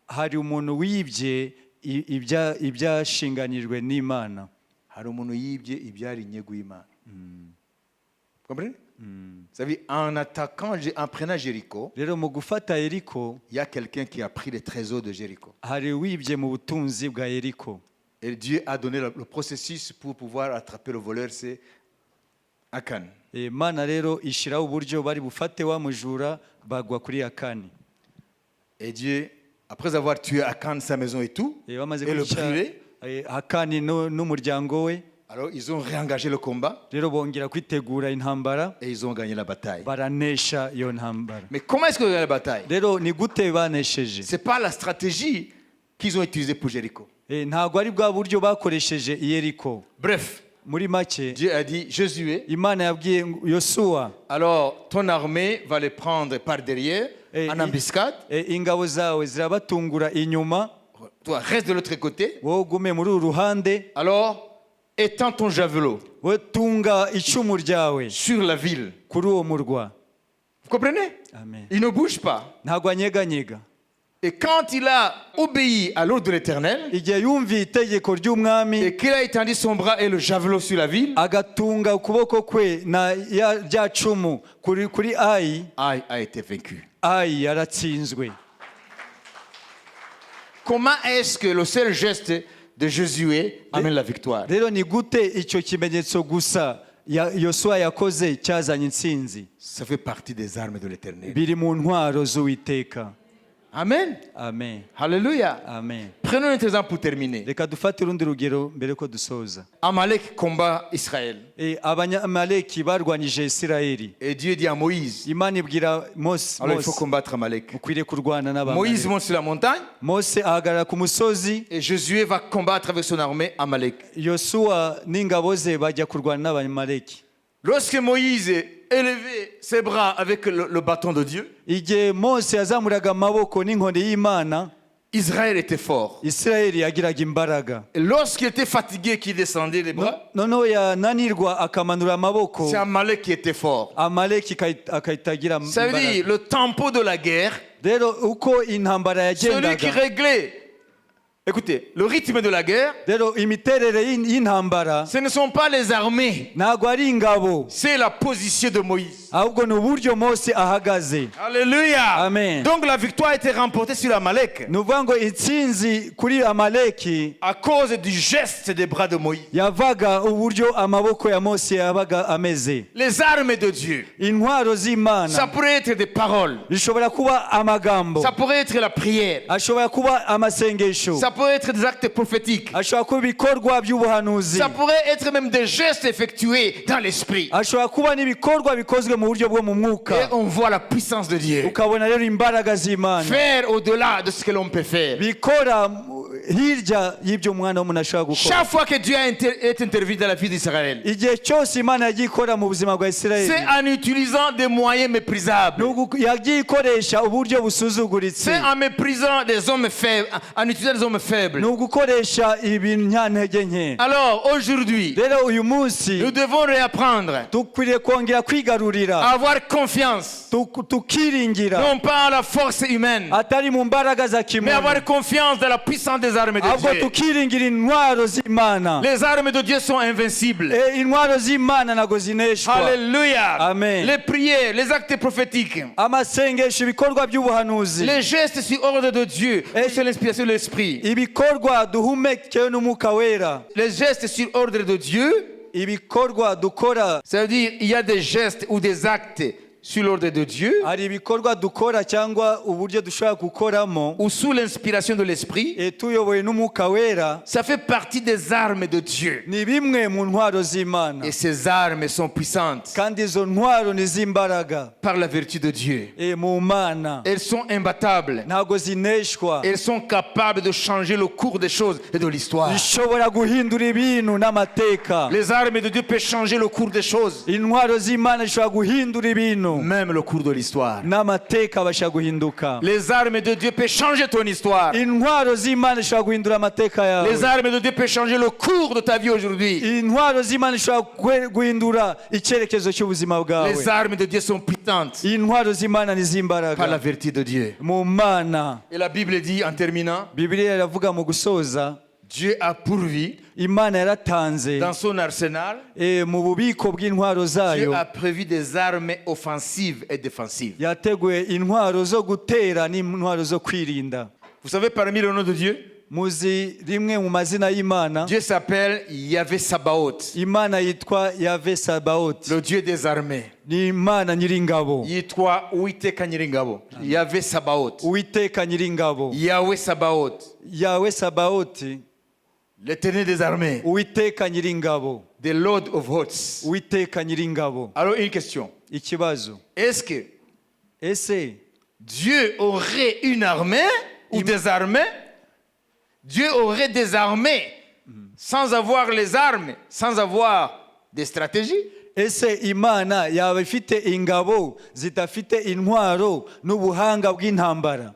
Hari umuntu wibye ibyashinganijwe n'Imana. Hari umuntu yibye ibyari inyungu y'Imana. Vous comprenez? Vous savez, en prenant Jéricho, Rero mu gufata Yeriko, il y a quelqu'un qui a pris les trésors de Jéricho. hari wibye mu butunzi bwa Yeriko. Et Dieu a donné le processus pour pouvoir attraper le voleur, c'est Akan. Imana rero ishiraho uburyo bari bufate wa mujura bagwa kuri Akani. Et Dieu, après avoir tué Akan, sa maison et tout, et le brûlé, Akani n'umuryango we, alors ils ont réengagé le combat rero bongera kwitegura intambara, et ils ont gagné la bataille. baranesha iyo ntambara. Mais comment est-ce qu'ils ont gagné la bataille? Rero ni gute banesheje? Ce n'est pas la stratégie qu'ils ont utilisée pour Jéricho. Ntabwo ari bwa buryo bakoresheje i Yeriko. Bref, Muri make, Dieu a dit, Josué, Imana yabwiye Yosuwa, alors ton armée va les prendre par derrière, en embuscade. ingabo zawe zirabatungura inyuma, Toi, reste de l'autre côté. wowe ugume muri uru ruhande, Alors, étends ton javelot wowe tunga icumu ryawe sur la ville. kuri uwo murwa. Vous comprenez? Amen. Il ne bouge pas. Ntabwo anyeganyega. Et quand il a obéi à l'ordre de l'Éternel, Igihe yumviye itegeko ry'umwami, et qu'il a étendu son bras et le javelot sur la ville, agatunga ukuboko kwe na rya cumu kuri Ayi, Aïe a été vaincu. Ayi yaratsinzwe. Comment est-ce que le seul geste de Josué amène la victoire? Rero ni gute icyo kimenyetso gusa Yosuwa yakoze cyazanye intsinzi? Ça fait partie des armes de l'Éternel. Biri mu ntwaro z'Uwiteka. Amen. Amen. Alléluia. Amen. Prenons un exemple pour terminer. Reka dufate urundi rugero mbere ko dusoza. Amalek combat Israël. Abanyamaleki barwanije Isirayeli. Et Dieu dit à Moïse, Imana ibwira Mose, alors il faut combattre Amalek. ukwiriye kurwana Moïse n'Abamaleki. monte sur la montagne Mose ahagarara ku musozi, et Josué va combattre avec son armée Amalek. Yosuwa n'ingabo ze bajya kurwana n'Abamaleki. Lorsque Moïse élevait ses bras avec le bâton de Dieu, Igihe Mose yazamuraga amaboko n'inkoni y'Imana, Israël était fort. Isirayeli yagiraga imbaraga. Et lorsqu'il était fatigué, qu'il descendait les bras, Noneho yananirwa akamanura amaboko, c'est Amalek qui était fort. Amaleki akahita agira Ça veut dire imbaraga. le tempo de la guerre, Rero uko intambara celui qui yagendaga, réglait, écoutez, le rythme de la guerre, rero imiterere y'intambara ce ne sont pas les armées, ntabwo ari ingabo, c'est la position de Moïse. ahubwo ni uburyo Mose ahagaze. Alléluia. Amen. Donc la victoire a été remportée sur Amalek Ni ukuvuga ngo intsinzi kuri Amaleki à cause du geste des bras de Moïse. yavaga uburyo amaboko ya Mose yabaga ameze. Les armes de Dieu, Intwaro ça z'Imana pourrait être des paroles, bishobora kuba amagambo, ça pourrait être la prière, ashobora kuba amasengesho, ça pourrait être des actes prophétiques, ashobora kuba ibikorwa by'ubuhanuzi, ça pourrait être même des gestes effectués dans l'esprit. ashobora kuba n'ibikorwa bikozwe mu buryo bwo mu Et mwuka. on voit la puissance de Dieu. Ukabona rero imbaraga z'Imana Faire au-delà de ce que l'on peut faire. bikora hirya y'ibyo umwana w'umuntu ashobora gukora. Chaque fois que Dieu est intervenu dans la vie d'Israël, Igihe cyose Imana yagiye ikora mu buzima bwa c'est Isirayeli, en utilisant des moyens méprisables. yagiye ikoresha uburyo busuzuguritse, C'est en méprisant des hommes faibles, en utilisant des hommes faibles. ni ugukoresha ibintantege nke. Alors aujourd'hui, Rero uyu munsi nous devons réapprendre dukwiriye kongera kwigarurira, à avoir confiance, tukiringira, non pas à la force humaine, atari mu mbaraga za mais kimuntu, avoir confiance dans la puissance des armes de ahubwo Dieu. tukiringira intwaro z'Imana. Les armes de Dieu sont invincibles. Intwaro z'Imana ntago zineshwa. Alléluia. Amen. Les prières, les actes prophétiques, Amasengesho, ibikorwa by'ubuhanuzi, les gestes sur ordre de Dieu, ou sur l'inspiration de l'Esprit. ibikorwa duhumekewe n'umwuka wera, Les gestes sur ordre de Dieu, ibikorwa dukora, ça veut dire il y a des gestes ou des actes sur l'ordre de Dieu hari ibikorwa dukora cyangwa uburyo dushobora gukoramo ou sous l'inspiration de l'Esprit, tuyobowe n'umwuka wera, ça fait partie des armes de Dieu. ni bimwe mu ntwaro z'Imana, Et ces armes sont puissantes kandi izo ntwaro ni z'imbaraga par la vertu de Dieu. mu Mana, Elles sont imbattables. ntabwo zineshwa, Elles sont capables de changer le cours des choses et de l'histoire. zishobora guhindura ibintu n'amateka. Les armes de Dieu peuvent changer le cours des choses, Intwaro z'Imana zishobora guhindura ibintu même le cours de l'histoire. n'amateka abasha guhinduka. Les armes de Dieu peuvent changer ton histoire. Intwaro z'Imana zishobora guhindura amateka Les yawe. armes de Dieu peuvent changer le cours de ta vie aujourd'hui. Intwaro z'Imana zishobora guhindura icyerekezo cy'ubuzima bwawe. Les armes de Dieu sont puissantes Intwaro z'Imana ni par la z'imbaraga vertu de Dieu. mu Mana. Et la Bible dit en terminant, Bibiliya iravuga mu gusoza, Dieu a pourvu Imana yaratanze dans son arsenal, mu bubiko bw'intwaro Dieu zayo, a prévu des armes offensives et défensives. yateguye intwaro zo gutera n'intwaro zo kwirinda. Vous savez, parmi le nom de Dieu, Muzi rimwe mu mazina y'Imana, Dieu s'appelle Yahvé Sabaoth, Imana yitwa Yahvé Sabaoth, le Dieu des armées. ni Imana nyiringabo, Yitwa Uwiteka Nyiringabo. Yahvé Sabaoth. Uwiteka nyiringabo, Yahweh Sabaoth, Yahweh Sabaoth, l'éternel des armées, Uwiteka nyiringabo, the Lord of hosts. Uwiteka nyiringabo. Alors une question. Ikibazo, Est-ce que ese Dieu aurait une armée ou des armées? Dieu aurait des armées sans avoir les armes, sans avoir des stratégies? ese Imana yaba ifite ingabo zidafite intwaro n'ubuhanga bw'intambara?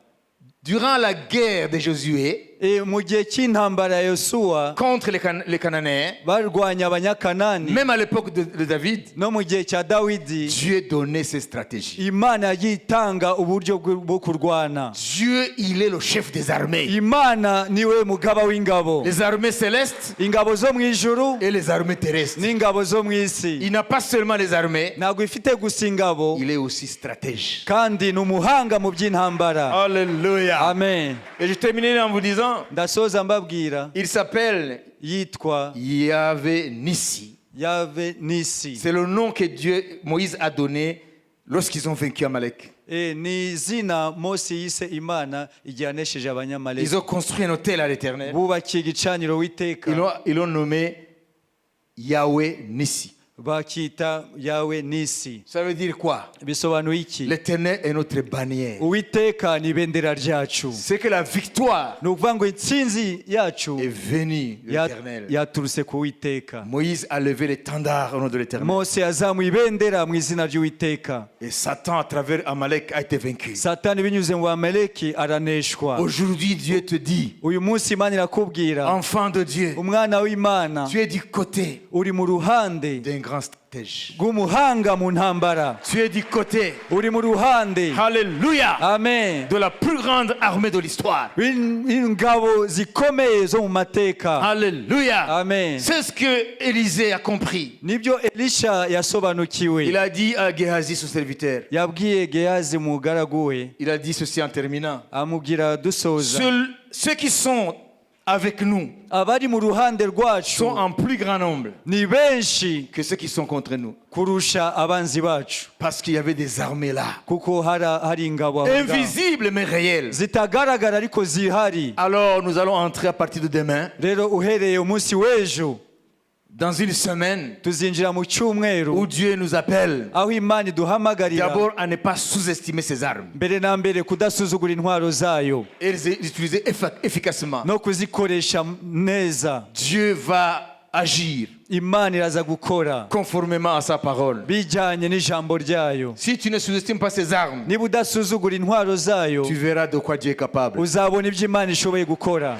Durant la guerre de Josué Mu gihe cy'intambara ya Yosuwa contre les Cananéens, barwanya abanyakanani, même à l'époque de David, no mu gihe cya Dawidi, Dieu donnait ses stratégies. Imana yagiye itanga uburyo bwo kurwana. Dieu, il est le chef des armées. Imana niwe mugaba w'ingabo, Les armées célestes ingabo zo mu ijuru et les armées terrestres. n'ingabo zo mu isi. Il n'a pas seulement les armées, Ntabwo ifite gusa ingabo, il est aussi stratège. kandi ni umuhanga mu by'intambara. Alléluia. Amen. Et je terminerai en vous disant, Ndasoza mbabwira, il s'appelle yitwa Yahvé Nissi. Yahvé Nisi. C'est le nom que Moïse a donné lorsqu'ils ont vaincu Amalek. Ni izina Mose yise Imana igihe yanesheje Ils abanyamaleki. ont construit un hôtel à l'Éternel. Bubakiye igicaniro w'iteka, Ils l'ont nommé Yahweh Nissi. bakita Yahvé Nisi. Ça veut dire quoi? Bisobanuye iki? L'Éternel est notre bannière. Uwiteka ni ibendera ryacu. C'est que la victoire Ni ukuvuga ngo intsinzi yacu est venue de l'Éternel. yaturutse ku Uwiteka. Moïse a levé l'étendard au nom de l'Éternel. Mose yazamuye ibendera mu izina ry'Uwiteka. Et Satan, à travers Amalek, a été vaincu. Satani binyuze mu Bamaleki araneshwa. Aujourd'hui, Dieu te dit, Uyu munsi Imana irakubwira, enfant de Dieu, umwana w'Imana, tu es du côté uri mu ruhande d'un grand stratège. rw'umuhanga mu ntambara, Tu es du côté, uri mu ruhande, alléluia, amen, de la plus grande armée de l'histoire. ingabo zikomeye zo mu mateka, Alléluia. amen. C'est ce que Élisée a compris. Nibyo Elisha Il yasobanukiwe. a dit à Géhazi, son serviteur, Yabwiye Gehazi umugaragu we, il a dit ceci en terminant. amubwira dusoza, Ceux qui sont avec nous abari mu ruhande rwacu sont en plus grand nombre ni benshi que ceux qui sont contre nous. kurusha abanzi bacu, Parce qu'il y avait des armées là, kuko hari ingabo aho ngaho. invisibles mais réelles. Zitagaragara ariko zihari. Alors nous allons entrer à partir de demain, Rero uhereye umunsi w'ejo dans une semaine tuzinjira mu cyumweru où Dieu nous appelle aho Imana iduhamagarira d'abord à ne pas sous-estimer ses armes mbere na mbere kudasuzugura intwaro zayo et les utiliser efficacement. no kuzikoresha neza. Dieu va agir Imana iraza gukora conformément à sa parole. bijyanye n'ijambo ryayo. Si tu ne sous-estimes pas ses armes, Niba udasuzugura intwaro zayo, tu verras de quoi Dieu est capable. uzabona ibyo Imana ishoboye gukora.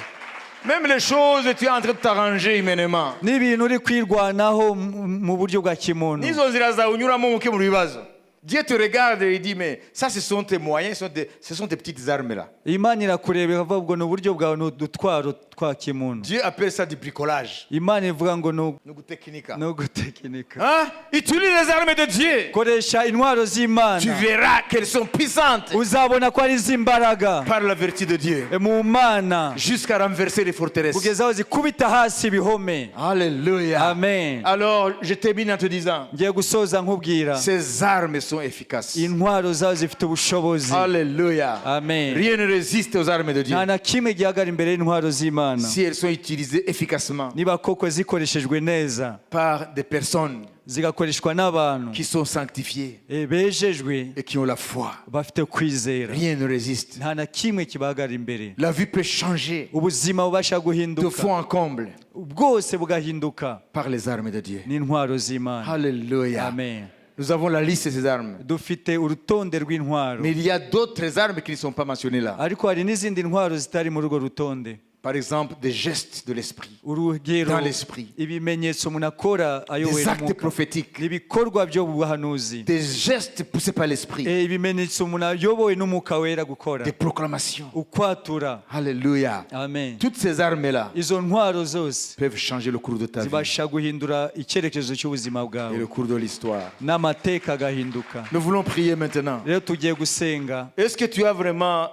Même les choses, tu es en train de t'arranger humainement. N'ibintu uri kwirwanaho mu buryo bwa kimuntu. Nizo nzira zawe unyuramo mukemura ibibazo. Dieu te regarde et il dit, mais ça, ce sont tes moyens, ce sont tes petites armes là. Imana irakureba ikavuga ngo ni uburyo bwawe, ni udutwaro twa kimuntu. Dieu appelle ça du bricolage. Imana ivuga ngo No gutekinika. no gutekinika. Hein? Utilise les armes de Dieu. Koresha intwaro z'Imana. Tu verras qu'elles sont puissantes Uzabona ko ari z'imbaraga par la vertu de Dieu. mu Mana Jusqu'à renverser les forteresses. kugeza aho zikubita hasi ibihome. Alléluia. Amen. Alors, je termine en te disant, Ngiye gusoza nkubwira ces armes sont efficaces. intwaro zawe zifite ubushobozi. Alléluia. Amen. Rien ne résiste aux armes de Dieu. nta na kimwe gihagara imbere y'intwaro z'Imana Si elles sont utilisées efficacement niba koko zikoreshejwe neza par des personnes zigakoreshwa n'abantu qui sont sanctifiées bejejwe et qui ont la foi, bafite kwizera, rien ne résiste. nta na kimwe kibahagara imbere. La vie peut changer ubuzima bubasha de guhinduka fond en comble bwose bugahinduka par les armes de Dieu. n'intwaro z'Imana. Alléluia. Amen. Nous avons la liste de ces armes. dufite urutonde rw'intwaro, Mais il y a d'autres armes qui ne sont pas mentionnées là. ariko hari n'izindi ntwaro zitari muri urwo rutonde. Par exemple, des gestes de l'esprit, urugero dans l'esprit, ibimenyetso umuntu akora ayobowe des actes n'umwuka, prophétiques, ibikorwa byo mu buhanuzi, des gestes poussés par l'esprit, ibimenyetso umuntu ayobowe n'umwuka wera gukora, des proclamations. ukwatura. Alléluia. Amen. Toutes ces armes-là izo ntwaro zose peuvent changer le cours de ta vie zibasha guhindura icyerekezo cy'ubuzima et bwawe le cours de l'histoire. n'amateka agahinduka. Nous voulons prier maintenant. Rero tugiye gusenga. Est-ce que tu as vraiment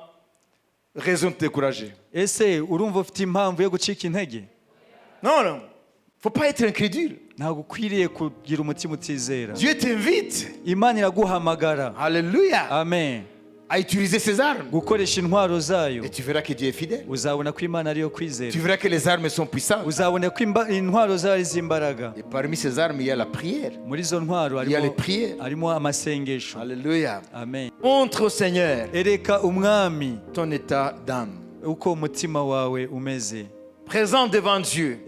raison de te décourager? Ese urumva ufite impamvu yo gucika intege? Non, non. Faut pas être incrédule. Ntabwo ukwiriye kugira umutima utizera. Dieu t'invite, Imana iraguhamagara. alléluia, Amen. à utiliser ses armes. gukoresha intwaro zayo. Et tu verras que Dieu est fidèle. Uzabona ko Imana ariyo Tu kwizera. verras que les armes sont puissantes. Uzabona ko intwaro zayo ari iz'imbaraga. Et parmi ces armes, il y a la prière. Muri izo ntwaro Il y a les prières. harimo amasengesho. Alléluia. Amen. Montre au Seigneur Ereka umwami ton état d'âme. uko umutima wawe umeze. Présente devant Dieu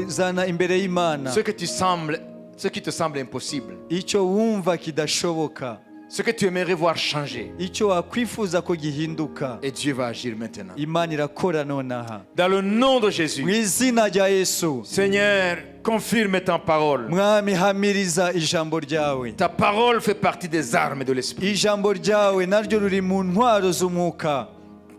Zana imbere y'Imana ce qui te semble impossible. icyo wumva kidashoboka, Ce que tu aimerais voir changer. icyo wakwifuza ko gihinduka. Et Dieu va agir maintenant. Imana irakora nonaha Dans le nom de mu Jésus. izina rya Yesu. Seigneur, confirme ta parole. Mwami, hamiriza ijambo ryawe. Ta parole fait partie des armes de l'esprit. Ijambo ryawe naryo ruri mu ntwaro z'umwuka.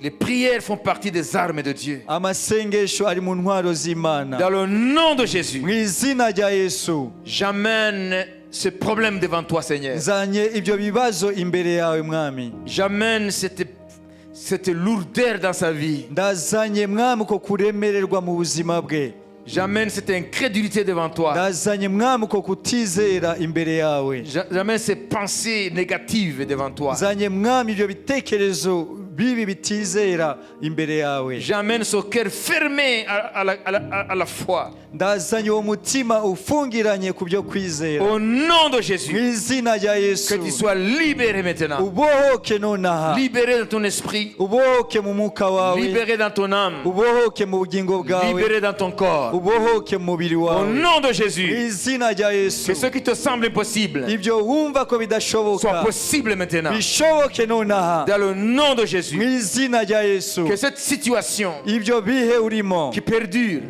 Les prières font partie des armes de Dieu. Amasengesho ari mu ntwaro z'Imana. Dans le nom de Jésus, Mu izina rya Yesu j'amène ce problème devant toi, Seigneur. nzanye ibyo bibazo imbere yawe Mwami. J'amène cette lourdeur dans sa vie. Ndazanye Mwami ko kuremererwa mu buzima bwe. J'amène cette incrédulité devant toi. Ndazanye Mwami ko kutizera imbere yawe. J'amène ces pensées négatives devant toi. Nzanye Mwami ibyo bitekerezo bibi bitizera imbere yawe. J'amène ce cœur fermé à la foi. Ndazanye uwo mutima ufungiranye ku byo kwizera. Au nom de Mu Jésus, izina rya que Yesu tu sois libéré maintenant. ubohoke nonaha, Libéré dans ton esprit. ubohoke mu mwuka wawe, Libéré dans ton âme. ubohoke mu bugingo bwawe, Libéré dans ton corps. ubohoke mu mubiri Au wawe. nom de Mu Jésus, izina rya Yesu que ce qui te semble impossible ibyo wumva ko soit bidashoboka possible maintenant. bishoboke nonaha. Dans le nom de Mu Jésus, izina rya Yesu que cette situation ibyo bihe urimo qui perdure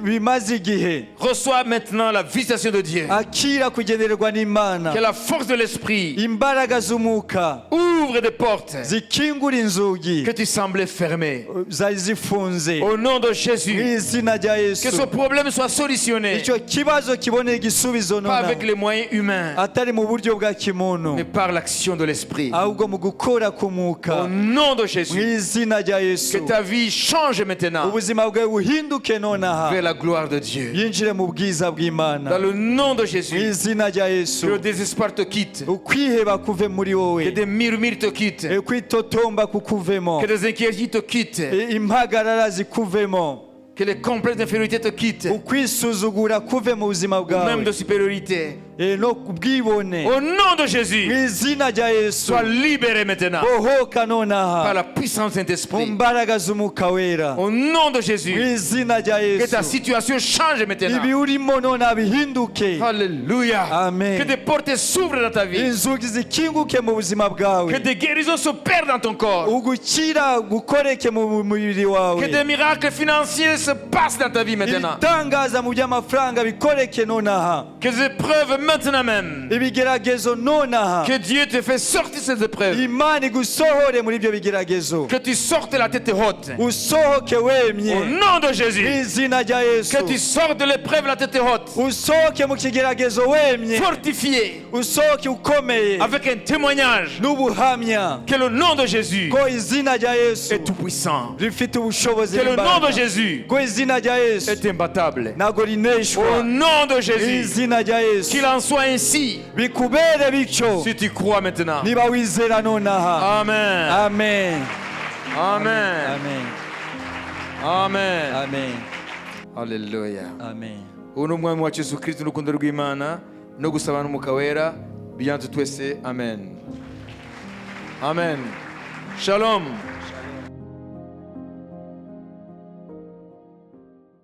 bimaze igihe reçoit maintenant la visitation de Dieu. akira kugendererwa n'Imana. Que la force de l'esprit Imbaraga z'umwuka ouvre des portes zikingura inzugi que tu semblais fermer. zari zifunze. Au nom de Mu Jésus, izina rya que ce Yesu problème soit solutionné, icyo kibazo kiboneye igisubizo pas avec nonaha, les moyens humains, atari mu buryo bwa kimuntu mais par l'action de l'esprit. ahubwo mu gukora k'umwuka. Au nom de Mu Jésus, izina rya Yesu que ta vie change maintenant ubuzima bwawe buhinduke nonaha, vers la gloire de Dieu. yinjire mu bwiza Dans bw'Imana. le nom de Mu Jésus, izina rya que Yesu le désespoir te quitte, ukwiheba kuve muri que wowe, des murmures te quittent, kwitotomba kukuvemo, que des inquiétudes te quittent, impagarara zikuvemo, que les complexes d'infériorité te quittent, ukwisuzugura kuve mu buzima ou même bwawe, de supériorité. no kubwibone. Au nom de Mu Jésus, izina rya Yesu sois libéré maintenant bohoka par nonaha la puissance de mu Saint-Esprit. mbaraga z'umwuka wera. Au nom de Mu Jésus, izina rya que ta Yesu situation change ibi maintenant. urimo nonaha bihinduke. Alléluia. Amen. Que des portes s'ouvrent dans ta vie. Inzugi zikinguke mu buzima Que bwawe, des guérisons s'opèrent dans ton corps. ugukira gukoreke mu mubiri wawe, Que des miracles financiers se passent dans ta vie maintenant. ibitangaza mu by'amafaranga bikoreke nonaha, Que des épreuves maintenant même. ibigeragezo nonaha Que Dieu te fait sortir ces épreuves. imana igusohore muri ibyo bigeragezo Que tu sortes la tête haute. usohoke Au wemye nom de Jésus. izina rya yesu Que tu sortes de l'épreuve la tête haute. usohoke mu kigeragezo wemye Fortifié. usohoke ukomeye Avec un témoignage. n'ubuhamya Que le nom de Jésus ko izina rya yesu est tout puissant. rifite ubushobozi Que le nom de n'imbaraga. Jésus ko izina rya yesu est imbattable. ntabwo Au rineshwa nom de Jésus. izina rya yesu Qu'il en soit ainsi. bikubere bityo Si tu crois maintenant. niba wizera nonaha Amen. amen Amen. amen Amen. amen Hallelujah. amen Ubu ni umwami wacu Yesu Kristo n'urukundo rw'Imana no gusabana n'umwuka wera bijyana twese. Amen. Amen. Shalom.